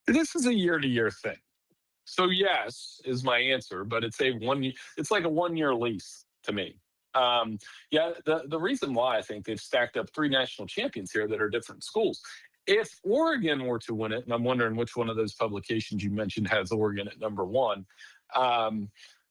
This is a year-to-year thing. So yes is my answer, but it's like a 1-year lease to me. The reason why I think they've stacked up 3 national champions here that are different schools. If Oregon were to win it, and I'm wondering which one of those publications you mentioned has Oregon at number 1,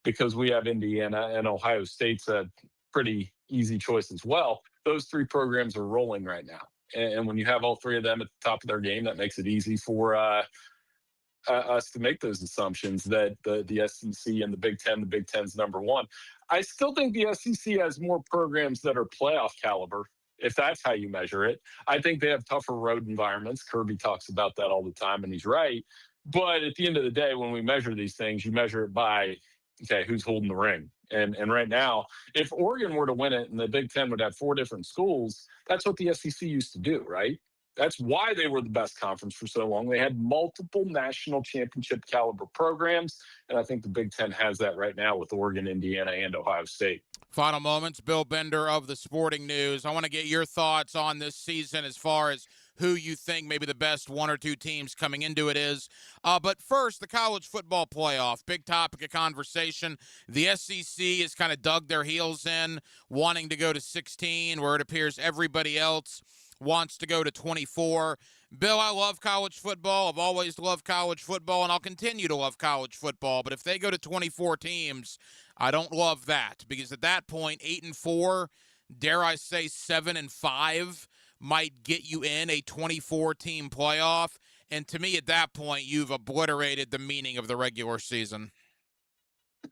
because we have Indiana and Ohio State's a pretty easy choice as well. Those 3 programs are rolling right now. And when you have all 3 of them at the top of their game, that makes it easy for us to make those assumptions that the SEC and the Big Ten's number 1. I still think the SEC has more programs that are playoff caliber, if that's how you measure it. I think they have tougher road environments. Kirby talks about that all the time, and he's right. But at the end of the day, when we measure these things, you measure it by, okay, who's holding the ring? And right now, if Oregon were to win it and the Big Ten would have 4 different schools, that's what the SEC used to do, right? That's why they were the best conference for so long. They had multiple national championship caliber programs, and I think the Big Ten has that right now with Oregon, Indiana, and Ohio State. Final moments, Bill Bender of the Sporting News. I want to get your thoughts on this season as far as who you think maybe the best 1 or 2 teams coming into it is. But first, the college football playoff, big topic of conversation. The SEC has kind of dug their heels in, wanting to go to 16, where it appears everybody else wants to go to 24. Bill, I love college football. I've always loved college football, and I'll continue to love college football. But if they go to 24 teams, I don't love that, because at that point, 8-4, dare I say 7-5, might get you in a 24-team playoff. And to me, at that point, you've obliterated the meaning of the regular season.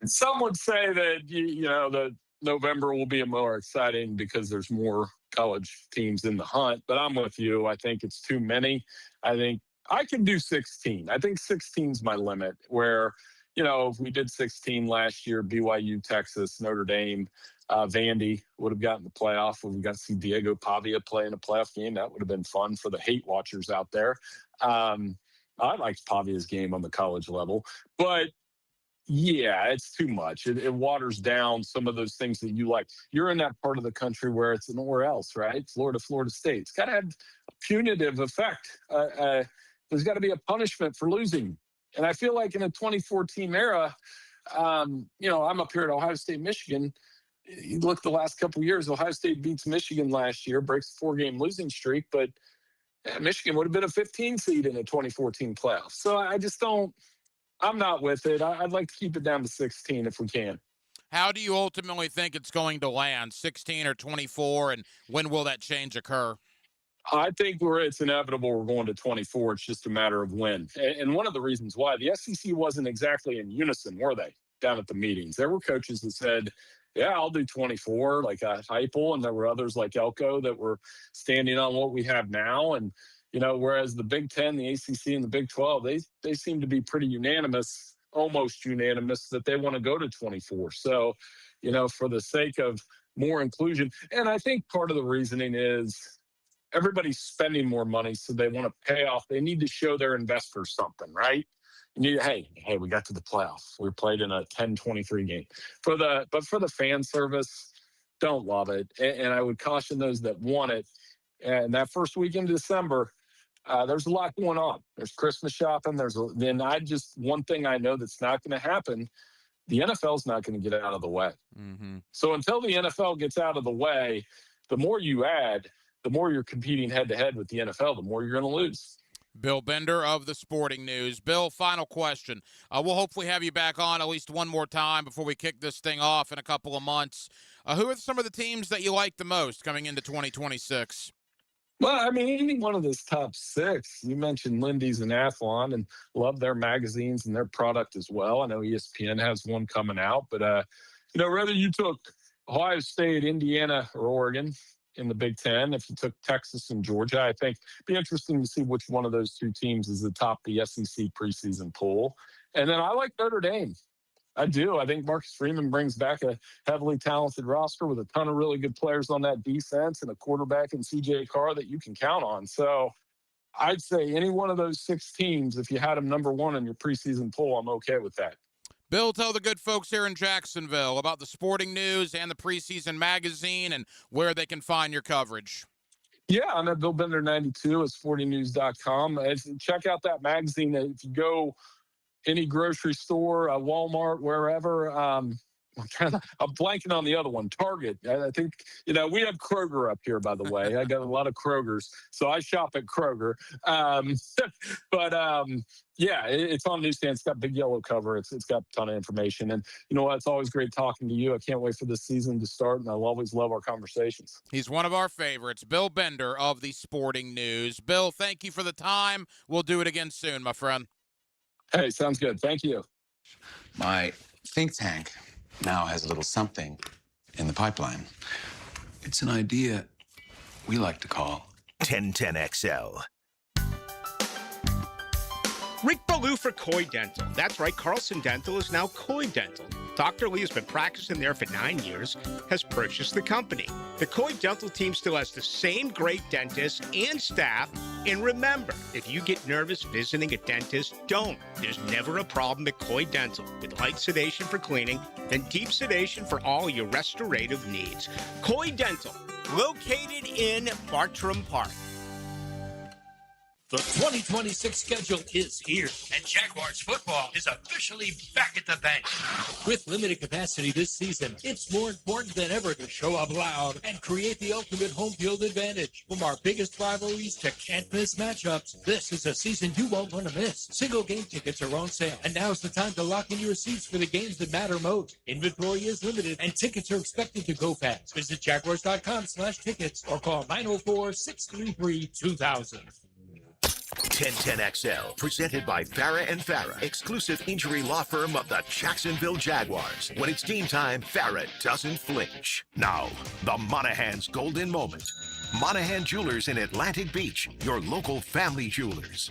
Some would say that, that November will be more exciting because there's more college teams in the hunt, but I'm with you. I think it's too many. I think I can do 16. I think 16 is my limit, where, if we did 16 last year, BYU, Texas, Notre Dame, Vandy would have gotten the playoff. We got to see Diego Pavia play in a playoff game. That would have been fun for the hate watchers out there. I liked Pavia's game on the college level, but yeah, it's too much. It waters down some of those things that you like. You're in that part of the country where it's nowhere else, right? Florida State. It's got to have a punitive effect. There's got to be a punishment for losing. And I feel like in a 24-team era, I'm up here at Ohio State, Michigan. You look the last couple of years, Ohio State beats Michigan last year, breaks a 4-game losing streak, but Michigan would have been a 15 seed in a 24-team playoff. So I just don't. I'm not with it. I'd like to keep it down to 16 if we can. How do you ultimately think it's going to land, 16 or 24, and when will that change occur? I think it's inevitable we're going to 24. It's just a matter of when. And one of the reasons why, the SEC wasn't exactly in unison, were they, down at the meetings? There were coaches that said, yeah, I'll do 24, like Heupel, and there were others like Elko that were standing on what we have now. And whereas the Big Ten, the ACC, and the Big 12, they seem to be pretty unanimous, almost unanimous, that they want to go to 24. So, for the sake of more inclusion, and I think part of the reasoning is everybody's spending more money, so they want to pay off. They need to show their investors something, right? Hey, we got to the playoffs. We played in a 10-23 game. But for the fan service, don't love it. And I would caution those that want it. And that first week in December, there's a lot going on. There's Christmas shopping. One thing I know that's not going to happen, the NFL's not going to get out of the way. Mm-hmm. So until the NFL gets out of the way, the more you add, the more you're competing head-to-head with the NFL, the more you're going to lose. Bill Bender of the Sporting News. Bill, final question. We'll hopefully have you back on at least one more time before we kick this thing off in a couple of months. Who are some of the teams that you like the most coming into 2026? Well, I mean, any one of those top six. You mentioned Lindy's and Athlon, and love their magazines and their product as well. I know ESPN has one coming out, but whether you took Ohio State, Indiana, or Oregon in the Big Ten, if you took Texas and Georgia, I think it'd be interesting to see which one of those two teams is atop the SEC preseason poll. And then I like Notre Dame. I do. I think Marcus Freeman brings back a heavily talented roster with a ton of really good players on that defense and a quarterback in CJ Carr that you can count on. So I'd say any one of those six teams, if you had them number one in your preseason poll, I'm okay with that. Bill, tell the good folks here in Jacksonville about the Sporting News and the preseason magazine and where they can find your coverage. Yeah, I'm at BillBender92 at sportingnews.com. Check out that magazine. If you go any grocery store, Walmart, wherever. I'm blanking on the other one, Target. I think, we have Kroger up here, by the way. I got a lot of Krogers, so I shop at Kroger. It's on newsstand. It's got big yellow cover. It's got a ton of information. And you know what? It's always great talking to you. I can't wait for this season to start, and I'll always love our conversations. He's one of our favorites, Bill Bender of the Sporting News. Bill, thank you for the time. We'll do it again soon, my friend. Hey, sounds good. Thank you. My think tank now has a little something in the pipeline. It's an idea we like to call 1010XL. Rick Ballou for Coy Dental. That's right, Carlson Dental is now Coy Dental. Dr. Lee has been practicing there for 9 years, has purchased the company. The Coy Dental team still has the same great dentists and staff. And remember, if you get nervous visiting a dentist, don't. There's never a problem at Coy Dental with light sedation for cleaning and deep sedation for all your restorative needs. Coy Dental, located in Bartram Park. The 2026 schedule is here, and Jaguars football is officially back at the bench. With limited capacity this season, it's more important than ever to show up loud and create the ultimate home field advantage. From our biggest rivalries to can't-miss matchups, this is a season you won't want to miss. Single game tickets are on sale, and now's the time to lock in your seats for the games that matter most. Inventory is limited, and tickets are expected to go fast. Visit Jaguars.com/tickets or call 904-633-2000. 1010XL, presented by Farah and Farah, exclusive injury law firm of the Jacksonville Jaguars. When it's game time, Farah doesn't flinch. Now, the Monahan's golden moment. Monahan Jewelers in Atlantic Beach, your local family jewelers.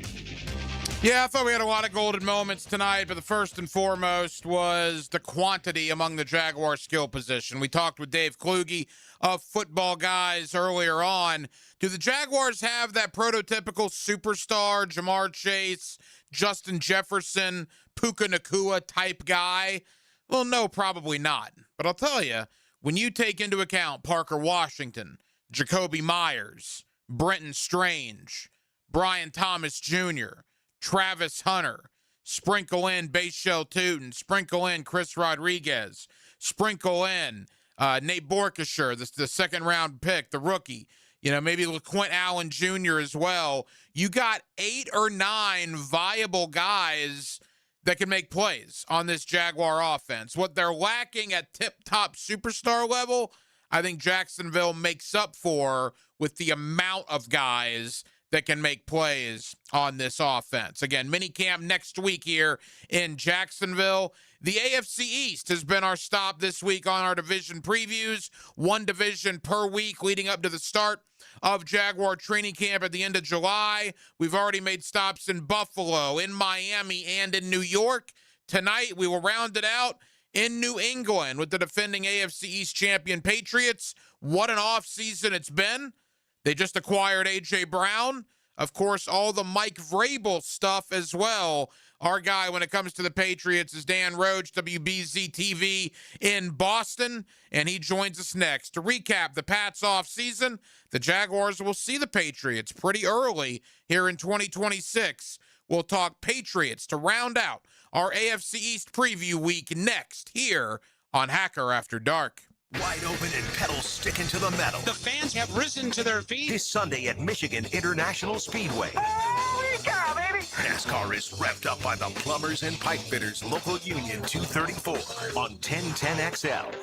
Yeah, I thought we had a lot of golden moments tonight, but the first and foremost was the quantity among the Jaguar skill position. We talked with Dave Kluge of Football Guys earlier on. Do the Jaguars have that prototypical superstar, Jamar Chase, Justin Jefferson, Puka Nacua type guy? Well, no, probably not. But I'll tell you, when you take into account Parker Washington, Jacoby Myers, Brenton Strange, Brian Thomas Jr., Travis Hunter, sprinkle in Bashel Tootin, sprinkle in Chris Rodriguez, sprinkle in Nate Borkesher, the second-round pick, the rookie, maybe LaQuint Allen Jr. as well. You got 8 or 9 viable guys that can make plays on this Jaguar offense. What they're lacking at tip-top superstar level, I think Jacksonville makes up for with the amount of guys that can make plays on this offense. Again, minicamp next week here in Jacksonville. The AFC East has been our stop this week on our division previews. One division per week leading up to the start of Jaguar training camp at the end of July. We've already made stops in Buffalo, in Miami, and in New York. Tonight, we will round it out in New England with the defending AFC East champion Patriots. What an offseason it's been. They just acquired A.J. Brown. Of course, all the Mike Vrabel stuff as well. Our guy when it comes to the Patriots is Dan Roach, WBZ-TV in Boston, and he joins us next. To recap the Pats offseason, the Jaguars will see the Patriots pretty early here in 2026. We'll talk Patriots to round out our AFC East preview week next here on Hacker After Dark. Wide open and pedals sticking to the metal. The fans have risen to their feet. This Sunday at Michigan International Speedway. Holy cow! NASCAR is revved up by the Plumbers and Pipe Fitters Local Union 234 on 1010XL.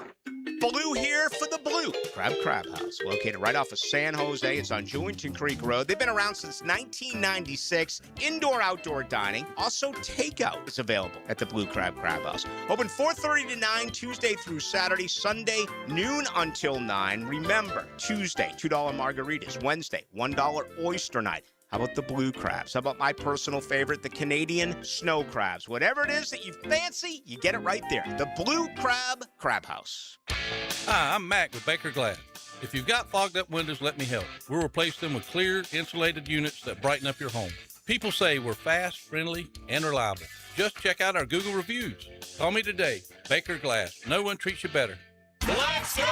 Blue here for the Blue Crab House, located right off of San Jose. It's on Jewington Creek Road. They've been around since 1996. Indoor-outdoor dining. Also, takeout is available at the Blue Crab House. Open 4:30 to 9, Tuesday through Saturday. Sunday, noon until 9. Remember, Tuesday, $2 margaritas. Wednesday, $1 oyster night. How about the blue crabs? How about my personal favorite, the Canadian snow crabs? Whatever it is that you fancy, you get it right there. The Blue Crab House. Hi, I'm Mac with Baker Glass. If you've got fogged up windows, let me help. We'll replace them with clear, insulated units that brighten up your home. People say we're fast, friendly, and reliable. Just check out our Google reviews. Call me today. Baker Glass. No one treats you better. Let's go!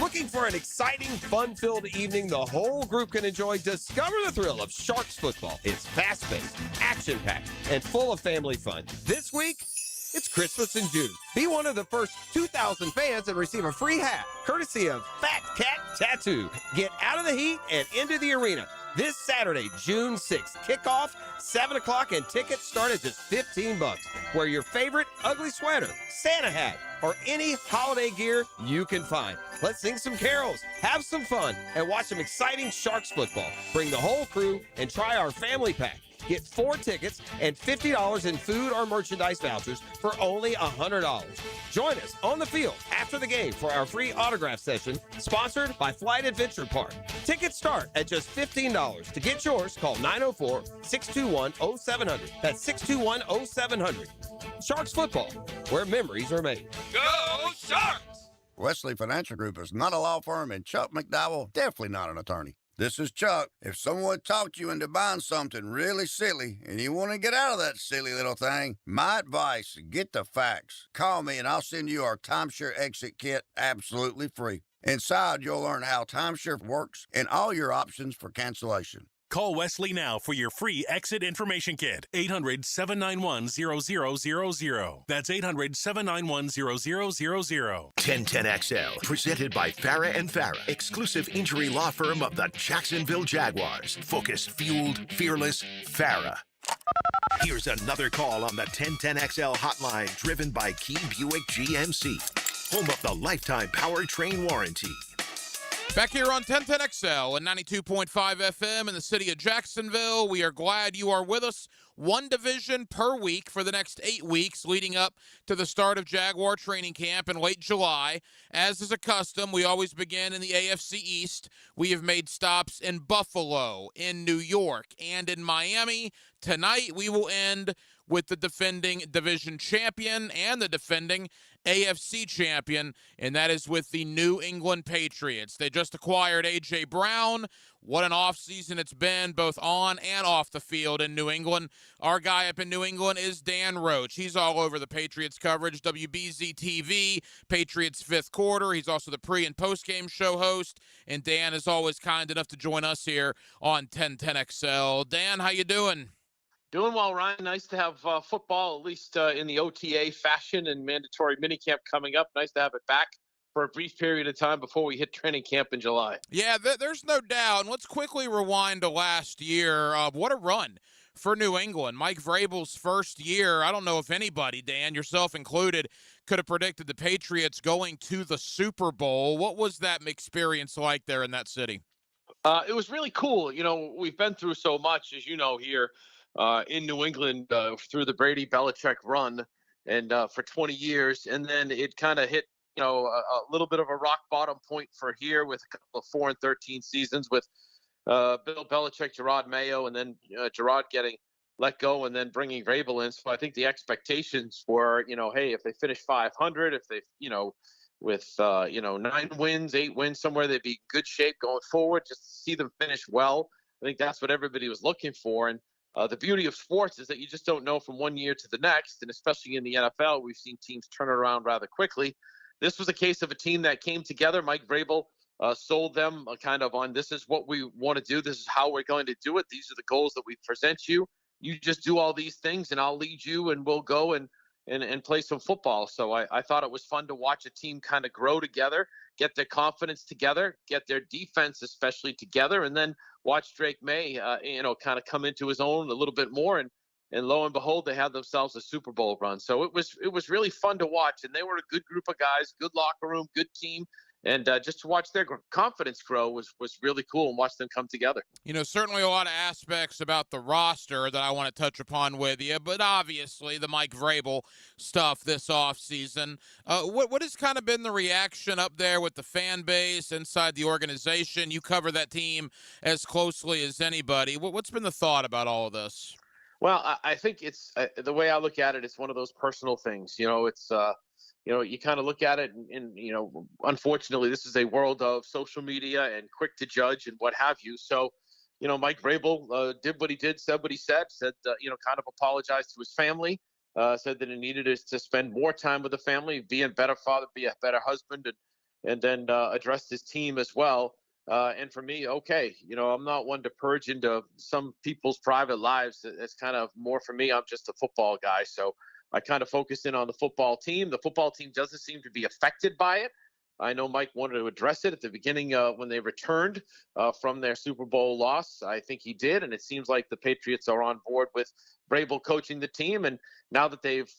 Looking for an exciting, fun-filled evening the whole group can enjoy? Discover the thrill of Sharks football. It's fast-paced, action-packed, and full of family fun. This week, it's Christmas in June. Be one of the first 2,000 fans and receive a free hat, courtesy of Fat Cat Tattoo. Get out of the heat and into the arena. This Saturday, June 6th, kickoff, 7 o'clock, and tickets start at just $15. Wear your favorite ugly sweater, Santa hat, or any holiday gear you can find. Let's sing some carols, have some fun, and watch some exciting Sharks football. Bring the whole crew and try our family pack. Get 4 tickets and $50 in food or merchandise vouchers for only $100. Join us on the field after the game for our free autograph session, sponsored by Flight Adventure Park. Tickets start at just $15. To get yours, call 904-621-0700. That's 621-0700. Sharks football, where memories are made. Go Sharks! Wesley Financial Group is not a law firm, and Chuck McDowell definitely not an attorney. This is Chuck. If someone talked you into buying something really silly and you want to get out of that silly little thing, my advice, get the facts. Call me and I'll send you our timeshare exit kit absolutely free. Inside, you'll learn how timeshare works and all your options for cancellation. Call Wesley now for your free exit information kit. 800-791-0000. That's 800-791-0000. 1010XL, presented by Farah and Farah, exclusive injury law firm of the Jacksonville Jaguars. Focused, fueled, fearless, Farah. Here's another call on the 1010XL hotline, driven by Key Buick GMC, home of the lifetime powertrain warranty. Back here on 1010XL and 92.5 FM in the city of Jacksonville. We are glad you are with us. One division per week for the next 8 weeks leading up to the start of Jaguar training camp in late July. As is a custom, we always begin in the AFC East. We have made stops in Buffalo, in New York, and in Miami. Tonight, we will end with the defending division champion and the defending AFC champion, and that is with the New England Patriots. They just acquired A.J. Brown. What an offseason it's been, both on and off the field in New England. Our guy up in New England is Dan Roach. He's all over the Patriots coverage, WBZ-TV, Patriots Fifth Quarter. He's also the pre- and post-game show host, and Dan is always kind enough to join us here on 1010XL. Dan, how you doing? Doing well, Ryan. Nice to have football, at least in the OTA fashion, and mandatory minicamp coming up. Nice to have it back for a brief period of time before we hit training camp in July. Yeah, there's no doubt. And let's quickly rewind to last year. What a run for New England. Mike Vrabel's first year, I don't know if anybody, Dan, yourself included, could have predicted the Patriots going to the Super Bowl. What was that experience like there in that city? It was really cool. You know, we've been through so much, as you know, here in New England through the Brady Belichick run and for 20 years. And then it kind of hit, a little bit of a rock bottom point for here with a couple of 4-13 seasons with Bill Belichick, Gerard Mayo, and then Gerard getting let go and then bringing Vrabel in. So I think the expectations were, hey, if they finish 500, if they, with 9 wins, 8 wins somewhere, they'd be in good shape going forward. Just to see them finish well, I think that's what everybody was looking for. And the beauty of sports is that you just don't know from one year to the next, and especially in the NFL, we've seen teams turn it around rather quickly. This was a case of a team that came together. Mike Vrabel sold them kind of on, this is what we want to do. This is how we're going to do it. These are the goals that we present you. You just do all these things, and I'll lead you, and we'll go and play some football. So I thought it was fun to watch a team kind of grow together, get their confidence together, get their defense especially together, and then watch Drake May, kind of come into his own a little bit more, and lo and behold, they had themselves a Super Bowl run. So it was really fun to watch, and they were a good group of guys, good locker room, good team. And just to watch their confidence grow was really cool, and watch them come together. Certainly a lot of aspects about the roster that I want to touch upon with you, but obviously the Mike Vrabel stuff this offseason. What has kind of been the reaction up there with the fan base inside the organization? You cover that team as closely as anybody. What's been the thought about all of this? Well, I think it's the way I look at it. It's one of those personal things. It's you kind of look at it, and unfortunately, this is a world of social media and quick to judge and what have you. So, Mike Vrabel did what he did, said what he said, kind of apologized to his family, said that he needed to spend more time with the family, be a better father, be a better husband, and then addressed his team as well. And for me, okay, I'm not one to purge into some people's private lives. It's kind of more for me. I'm just a football guy. So I kind of focused in on the football team. The football team doesn't seem to be affected by it. I know Mike wanted to address it at the beginning when they returned from their Super Bowl loss. I think he did, and it seems like the Patriots are on board with Vrabel coaching the team. And now that they've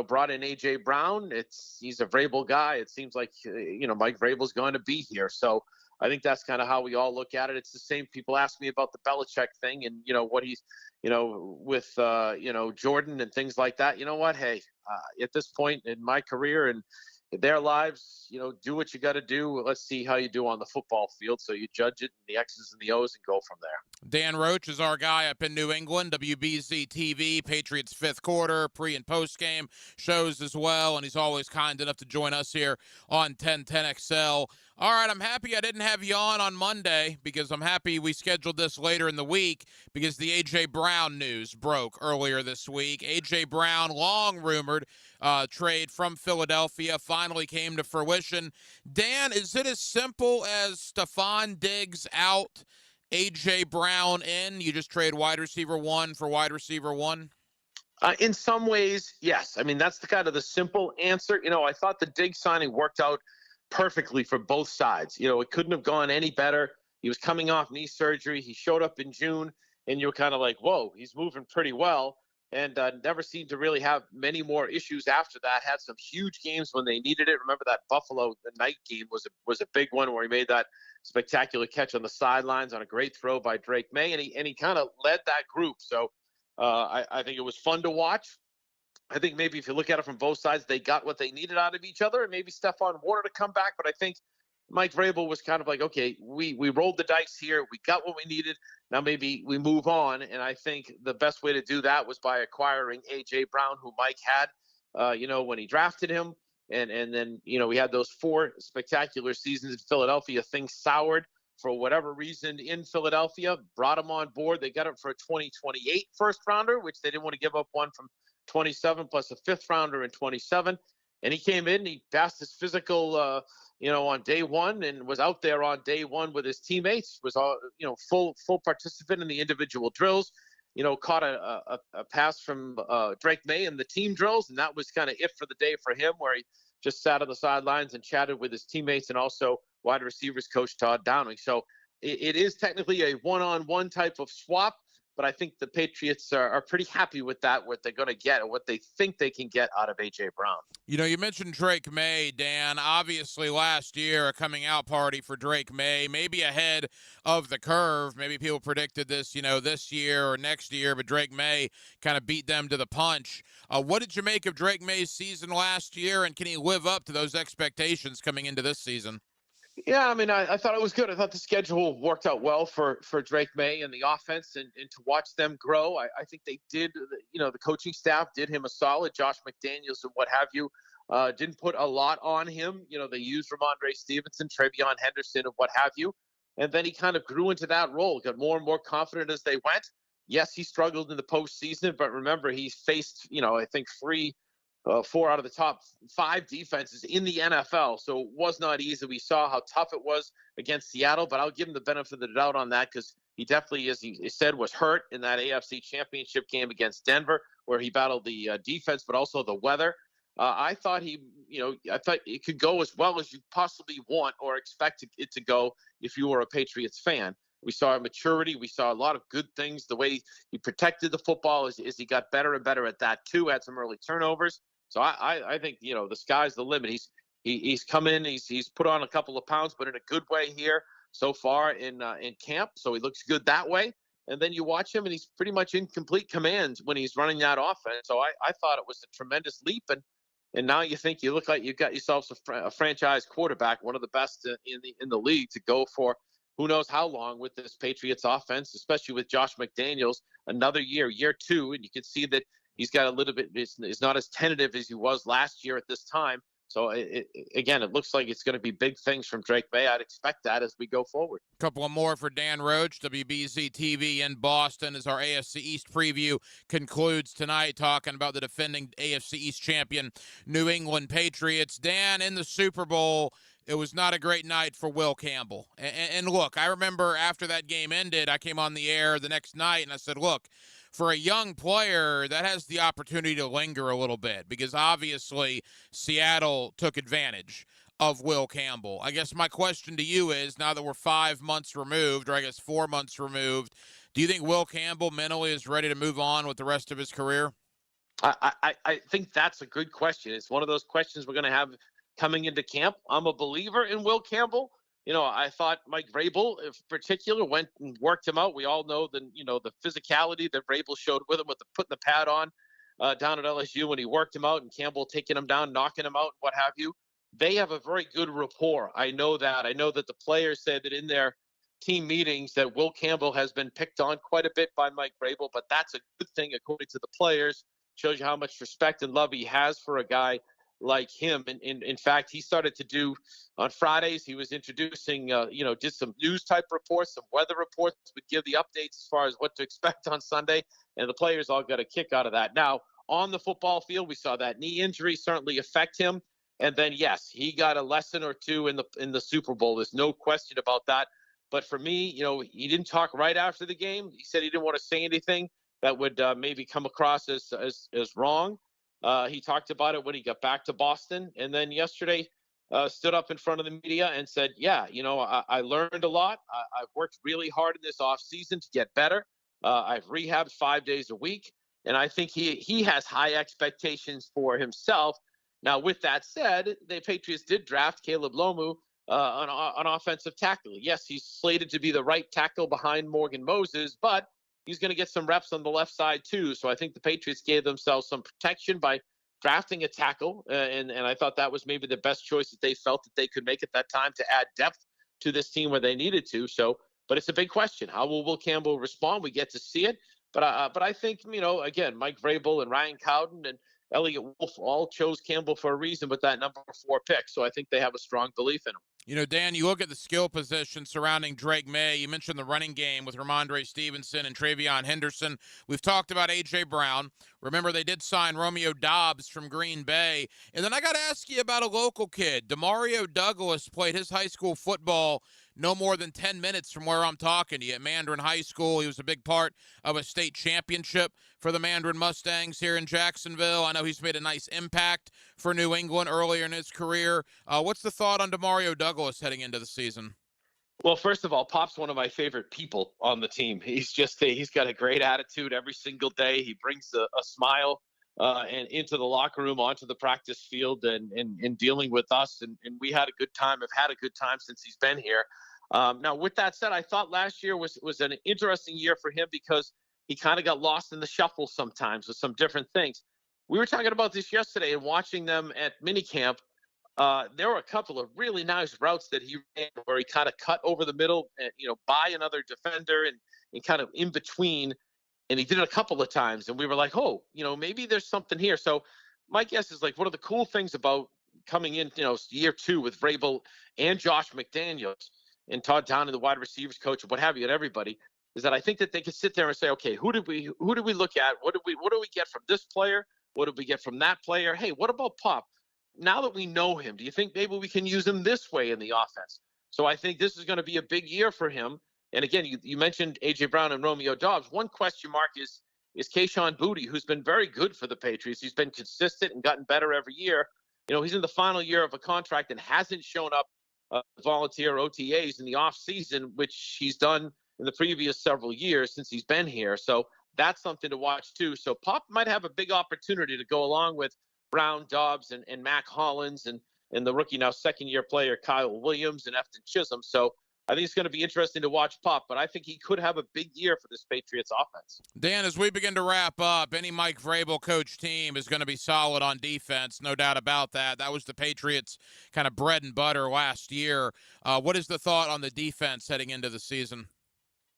brought in A.J. Brown, he's a Vrabel guy. It seems like Mike Vrabel's going to be here. So I think that's kind of how we all look at it. It's the same. People ask me about the Belichick thing and what he's with Jordan and things like that. You know what? Hey, at this point in my career and their lives, do what you got to do. Let's see how you do on the football field. So you judge it, the X's and the O's, and go from there. Dan Roach is our guy up in New England, WBZ TV, Patriots fifth quarter, pre and post game shows as well. And he's always kind enough to join us here on 1010XL. All right, I'm happy I didn't have you on Monday because I'm happy we scheduled this later in the week because the A.J. Brown news broke earlier this week. A.J. Brown, long rumored trade from Philadelphia, finally came to fruition. Dan, is it as simple as Stephon Diggs out, A.J. Brown in? You just trade wide receiver one for wide receiver one? In some ways, yes. I mean, that's the kind of the simple answer. I thought the Diggs signing worked out perfectly for both sides. It couldn't have gone any better. He was coming off knee surgery. He showed up in June, and you were kind of like, whoa, he's moving pretty well, and never seemed to really have many more issues after that. Had some huge games when they needed it. Remember that Buffalo the night game was a big one where he made that spectacular catch on the sidelines on a great throw by Drake May, and he kind of led that group. So I think it was fun to watch. I think maybe if you look at it from both sides, they got what they needed out of each other, and maybe Stephon wanted to come back. But I think Mike Vrabel was kind of like, okay, we rolled the dice here. We got what we needed. Now maybe we move on. And I think the best way to do that was by acquiring A.J. Brown, who Mike had, when he drafted him. And then, we had those 4 spectacular seasons in Philadelphia. Things soured for whatever reason in Philadelphia, brought him on board. They got him for a 2028 first rounder, which they didn't want to give up one from 27 plus a 5th rounder in 27. And he came in, he passed his physical, on day one and was out there on day one with his teammates, was all, full participant in the individual drills, caught a pass from Drake May in the team drills. And that was kind of it for the day for him, where he just sat on the sidelines and chatted with his teammates and also wide receivers coach Todd Downing. So it is technically a one-on-one type of swap. But I think the Patriots are pretty happy with that, what they're going to get and what they think they can get out of A.J. Brown. You mentioned Drake May, Dan. Obviously, last year, a coming out party for Drake May, maybe ahead of the curve. Maybe people predicted this, this year or next year, but Drake May kind of beat them to the punch. What did you make of Drake May's season last year, and can he live up to those expectations coming into this season? Yeah, I mean, I thought it was good. I thought the schedule worked out well for Drake May and the offense, and to watch them grow. I think they did, the coaching staff did him a solid. Josh McDaniels and what have you didn't put a lot on him. They used Ramondre Stevenson, Travion Henderson, and what have you. And then he kind of grew into that role, got more and more confident as they went. Yes, he struggled in the postseason, but remember, he faced, I think 4 out of the top 5 defenses in the NFL. So it was not easy. We saw how tough it was against Seattle, but I'll give him the benefit of the doubt on that because he definitely, as he said, was hurt in that AFC Championship game against Denver, where he battled the defense, but also the weather. I thought I thought it could go as well as you possibly want or expect it to go if you were a Patriots fan. We saw maturity. We saw a lot of good things. The way he protected the football as he got better and better at that too. Had some early turnovers. So I think, the sky's the limit. He's come in. He's put on a couple of pounds, but in a good way here so far in camp. So he looks good that way. And then you watch him, and he's pretty much in complete command when he's running that offense. So I thought it was a tremendous leap. And now you think you look like you've got yourself a franchise quarterback, one of the best in the league to go for who knows how long with this Patriots offense, especially with Josh McDaniels, another year 2. And you can see that he's got a little bit, is not as tentative as he was last year at this time. So, again, it looks like it's going to be big things from Drake May. I'd expect that as we go forward. A couple of more for Dan Roach, WBZ TV in Boston, as our AFC East preview concludes tonight, talking about the defending AFC East champion New England Patriots. Dan, in the Super Bowl, it was not a great night for Will Campbell. And look, I remember after that game ended, I came on the air the next night and I said, look, for a young player, that has the opportunity to linger a little bit because obviously Seattle took advantage of Will Campbell. I guess my question to you is, now that we're 5 months removed, or I guess 4 months removed, do you think Will Campbell mentally is ready to move on with the rest of his career? I think that's a good question. It's one of those questions we're going to have coming into camp. I'm a believer in Will Campbell. I thought Mike Vrabel, in particular, went and worked him out. We all know the physicality that Vrabel showed with him, with putting the pad on down at LSU when he worked him out, and Campbell taking him down, knocking him out, what have you. They have a very good rapport. I know that. I know that the players said that in their team meetings that Will Campbell has been picked on quite a bit by Mike Vrabel, but that's a good thing according to the players. Shows you how much respect and love he has for a guy like him. And in fact, he started to do on Fridays, he was introducing, did some news type reports, some weather reports, would give the updates as far as what to expect on Sunday. And the players all got a kick out of that. Now, on the football field, we saw that knee injury certainly affect him. And then, yes, he got a lesson or two in the Super Bowl. There's no question about that. But for me, he didn't talk right after the game. He said he didn't want to say anything that would maybe come across as wrong. He talked about it when he got back to Boston. And then yesterday stood up in front of the media and said, yeah, I learned a lot. I've worked really hard in this offseason to get better. I've rehabbed 5 days a week. And I think he has high expectations for himself. Now, with that said, the Patriots did draft Caleb Lomu, an offensive tackle. Yes, he's slated to be the right tackle behind Morgan Moses, but he's going to get some reps on the left side too. So I think the Patriots gave themselves some protection by drafting a tackle. And I thought that was maybe the best choice that they felt that they could make at that time to add depth to this team where they needed to. So, but it's a big question. How will Will Campbell respond? We get to see it. But I think, again, Mike Vrabel and Ryan Cowden and Elliott Wolf all chose Campbell for a reason with that number 4 pick. So I think they have a strong belief in him. Dan, you look at the skill position surrounding Drake May. You mentioned the running game with Ramondre Stevenson and Travion Henderson. We've talked about A.J. Brown. Remember, they did sign Romeo Doubs from Green Bay. And then I got to ask you about a local kid. Demario Douglas played his high school football no more than 10 minutes from where I'm talking to you at Mandarin High School. He was a big part of a state championship for the Mandarin Mustangs here in Jacksonville. I know he's made a nice impact for New England earlier in his career. What's the thought on Demario Douglas heading into the season? Well, first of all, Pop's one of my favorite people on the team. He's got a great attitude every single day. He brings a smile and into the locker room, onto the practice field, and in dealing with us. And we had a good time. Have had a good time since he's been here. Now, with that said, I thought last year was an interesting year for him because he kind of got lost in the shuffle sometimes with some different things. We were talking about this yesterday and watching them at minicamp. There were a couple of really nice routes that he ran where he kind of cut over the middle and, by another defender and kind of in between. And he did it a couple of times. And we were like, oh, maybe there's something here. So my guess is one of the cool things about coming in, year 2 with Vrabel and Josh McDaniels and Todd Downing, the wide receivers coach, and what have you, and everybody, is that I think that they could sit there and say, okay, who did we look at? What do we get from this player? What did we get from that player? Hey, what about Pop? Now that we know him, do you think maybe we can use him this way in the offense? So I think this is going to be a big year for him. And again, you mentioned A.J. Brown and Romeo Doubs. One question mark is Kayshon Boutte, who's been very good for the Patriots. He's been consistent and gotten better every year. He's in the final year of a contract and hasn't shown up volunteer OTAs in the offseason, which he's done in the previous several years since he's been here. So that's something to watch too. So Pop might have a big opportunity to go along with Brown, Dobbs, and Mac Hollins, and the rookie now second-year player Kyle Williams and Efton Chisholm. So I think it's going to be interesting to watch Pop, but I think he could have a big year for this Patriots offense. Dan, as we begin to wrap up, any Mike Vrabel coach team is going to be solid on defense, no doubt about that. That was the Patriots' kind of bread and butter last year. What is the thought on the defense heading into the season?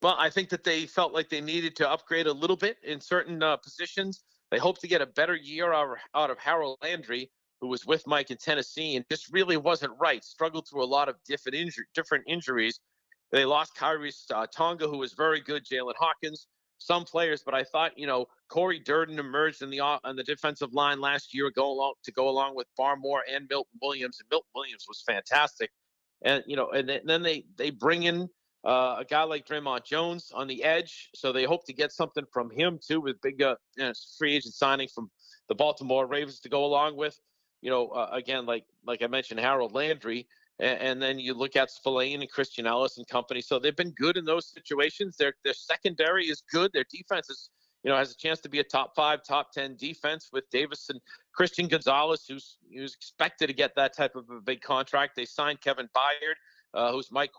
Well, I think that they felt like they needed to upgrade a little bit in certain positions. They hope to get a better year out of Harold Landry, who was with Mike in Tennessee and just really wasn't right. Struggled through a lot of different injuries. They lost Kyrie Tonga, who was very good, Jalen Hawkins, some players, but I thought, Corey Durden emerged on the defensive line last year to go along with Barmore and Milton Williams, and Milton Williams was fantastic. And, and then they bring in a guy like Draymond Jones on the edge, so they hope to get something from him too, with big free agent signing from the Baltimore Ravens to go along with. Again, like I mentioned, Harold Landry, and then you look at Spillane and Christian Ellis and company. So they've been good in those situations. Their secondary is good. Their defense is, has a chance to be a top 5, top 10 defense with Davis and Christian Gonzalez, who's expected to get that type of a big contract. They signed Kevin Byard, who's Mike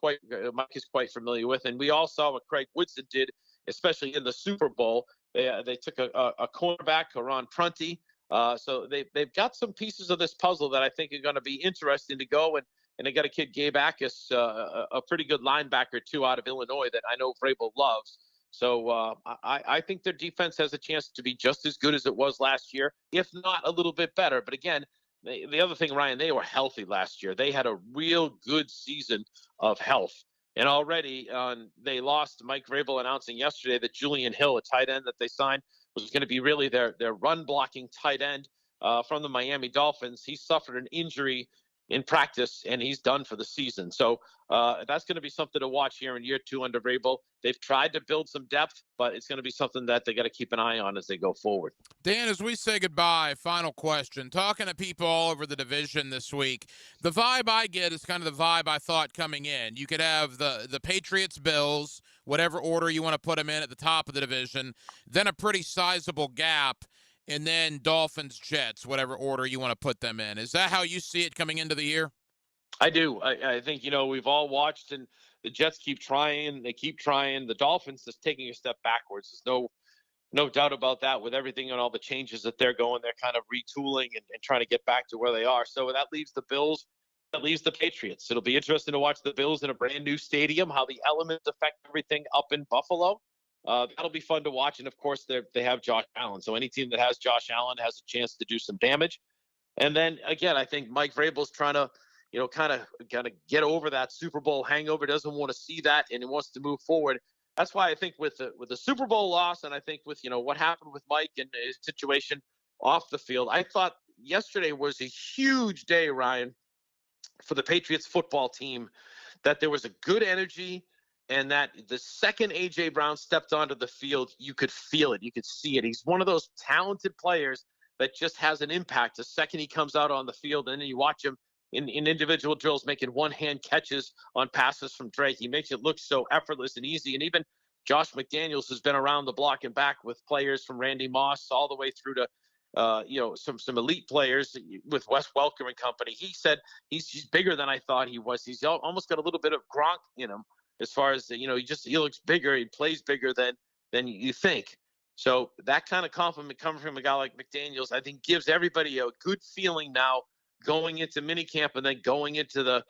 is quite familiar with, and we all saw what Craig Woodson did, especially in the Super Bowl. They took a cornerback, Ron Prunty. So they've got some pieces of this puzzle that I think are going to be interesting to go. And they got a kid, Gabe Akis, a pretty good linebacker, too, out of Illinois that I know Vrabel loves. So I think their defense has a chance to be just as good as it was last year, if not a little bit better. But again, the other thing, Ryan, they were healthy last year. They had a real good season of health. And already they lost. Mike Vrabel announcing yesterday that Julian Hill, a tight end that they signed, was going to be really their run-blocking tight end from the Miami Dolphins. He suffered an injury in practice, and he's done for the season. So that's going to be something to watch here in year 2 under Vrabel. They've tried to build some depth, but it's going to be something that they got to keep an eye on as they go forward. Dan, as we say goodbye, final question. Talking to people all over the division this week, the vibe I get is kind of the vibe I thought coming in. You could have the Patriots, Bills, whatever order you want to put them in at the top of the division, then a pretty sizable gap, and then Dolphins, Jets, whatever order you want to put them in. Is that how you see it coming into the year? I do. I think, we've all watched, and the Jets keep trying. They keep trying. The Dolphins just taking a step backwards. There's no doubt about that with everything and all the changes that they're going. They're kind of retooling and trying to get back to where they are. So that leaves the Bills. That leaves the Patriots. It'll be interesting to watch the Bills in a brand new stadium, how the elements affect everything up in Buffalo. That'll be fun to watch. And, of course, they have Josh Allen. So any team that has Josh Allen has a chance to do some damage. And then, again, I think Mike Vrabel's trying to, kind of get over that Super Bowl hangover, doesn't want to see that, and he wants to move forward. That's why I think with the Super Bowl loss, and I think with, what happened with Mike and his situation off the field, I thought yesterday was a huge day, Ryan, for the Patriots football team, that there was a good energy, and that the second A.J. Brown stepped onto the field, you could feel it. You could see it. He's one of those talented players that just has an impact. The second he comes out on the field, and then you watch him in individual drills making one-hand catches on passes from Drake. He makes it look so effortless and easy. And even Josh McDaniels has been around the block and back with players from Randy Moss all the way through to some elite players with Wes Welker and company. He said he's bigger than I thought he was. He's almost got a little bit of Gronk in him as far as, he looks bigger. He plays bigger than you think. So that kind of compliment coming from a guy like McDaniels, I think gives everybody a good feeling now going into minicamp and then going into the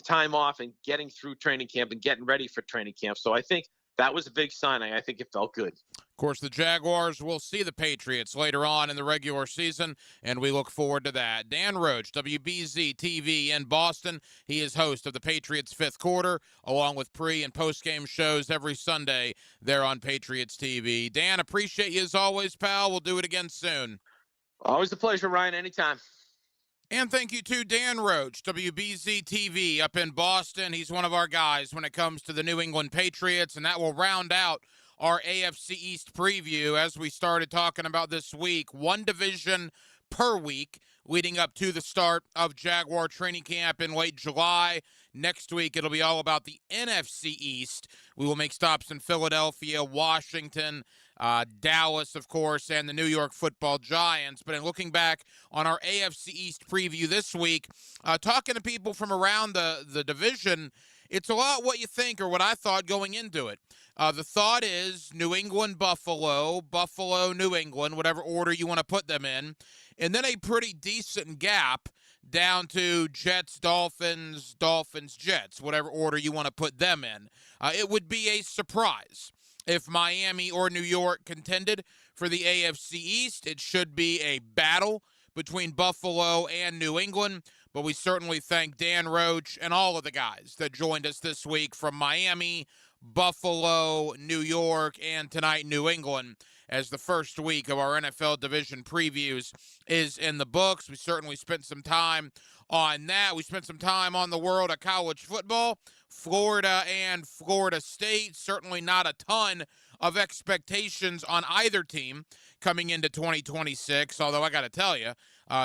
time off and getting through training camp and getting ready for training camp. So I think that was a big signing. I think it felt good. Of course, the Jaguars will see the Patriots later on in the regular season, and we look forward to that. Dan Roach, WBZ TV in Boston. He is host of the Patriots Fifth Quarter, along with pre- and post-game shows every Sunday there on Patriots TV. Dan, appreciate you as always, pal. We'll do it again soon. Always a pleasure, Ryan. Anytime. And thank you to Dan Roach, WBZ TV up in Boston. He's one of our guys when it comes to the New England Patriots, and that will round out our AFC East preview as we started talking about this week. One division per week leading up to the start of Jaguar training camp in late July. Next week, it'll be all about the NFC East. We will make stops in Philadelphia, Washington, Dallas, of course, and the New York Football Giants. But in looking back on our AFC East preview this week, talking to people from around the division, it's a lot what you think or what I thought going into it. The thought is New England, Buffalo, Buffalo, New England, whatever order you want to put them in, and then a pretty decent gap down to Jets, Dolphins, Dolphins, Jets, whatever order you want to put them in. It would be a surprise if Miami or New York contended for the AFC East. It should be a battle between Buffalo and New England, but we certainly thank Dan Roach and all of the guys that joined us this week from Miami, Buffalo, New York, and tonight New England, as the first week of our NFL division previews is in the books. We certainly spent some time on that. We spent some time on the world of college football, Florida and Florida State. Certainly not a ton of expectations on either team coming into 2026, although I got to tell you,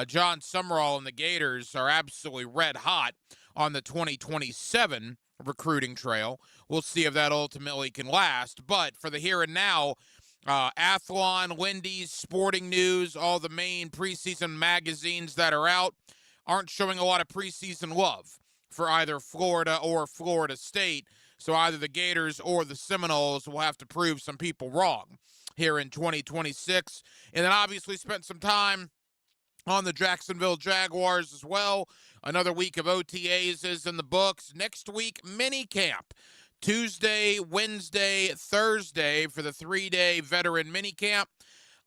John Summerall and the Gators are absolutely red hot on the 2027 recruiting trail. We'll see if that ultimately can last, but for the here and now, Athlon, Lindy's, Sporting News, all the main preseason magazines that are out aren't showing a lot of preseason love for either Florida or Florida State. So either the Gators or the Seminoles will have to prove some people wrong here in 2026. And then obviously spent some time on the Jacksonville Jaguars as well. Another week of OTAs is in the books. Next week, mini camp. Tuesday, Wednesday, Thursday for the 3-day veteran minicamp.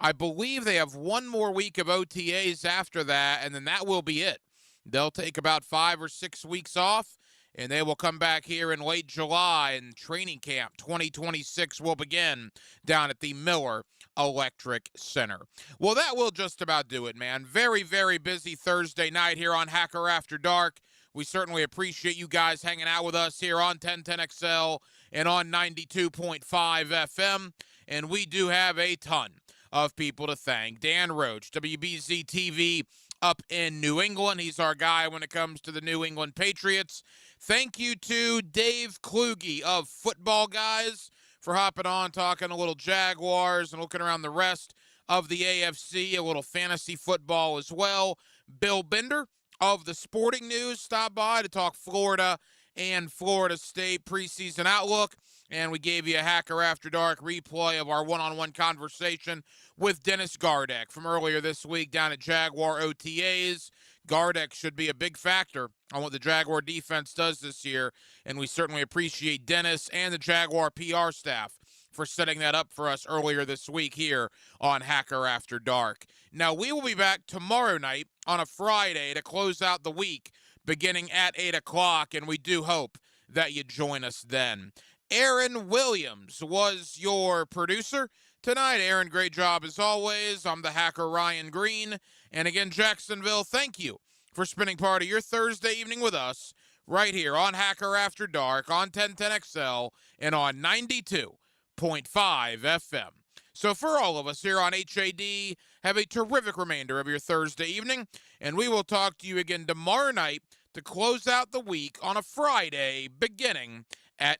I believe they have one more week of OTAs after that, and then that will be it. They'll take about 5 or 6 weeks off, and they will come back here in late July, and training camp 2026 will begin down at the Miller Electric Center. Well, that will just about do it, man. Very, very busy Thursday night here on Hacker After Dark. We certainly appreciate you guys hanging out with us here on 1010XL and on 92.5 FM. And we do have a ton of people to thank. Dan Roach, WBZ TV up in New England. He's our guy when it comes to the New England Patriots. Thank you to Dave Kluge of Football Guys for hopping on, talking a little Jaguars and looking around the rest of the AFC, a little fantasy football as well. Bill Bender of the Sporting News stopped by to talk Florida and Florida State preseason outlook, and we gave you a Hacker After Dark replay of our one-on-one conversation with Dennis Gardeck from earlier this week down at Jaguar OTAs. Gardeck should be a big factor on what the Jaguar defense does this year, and we certainly appreciate Dennis and the Jaguar PR staff for setting that up for us earlier this week here on Hacker After Dark. Now, we will be back tomorrow night on a Friday to close out the week beginning at 8 o'clock, and we do hope that you join us then. Aaron Williams was your producer tonight. Aaron, great job as always. I'm the Hacker Ryan Green. And again, Jacksonville, thank you for spending part of your Thursday evening with us right here on Hacker After Dark on 1010XL and on 92.5 FM. So for all of us here on HAD, have a terrific remainder of your Thursday evening, and we will talk to you again tomorrow night to close out the week on a Friday beginning at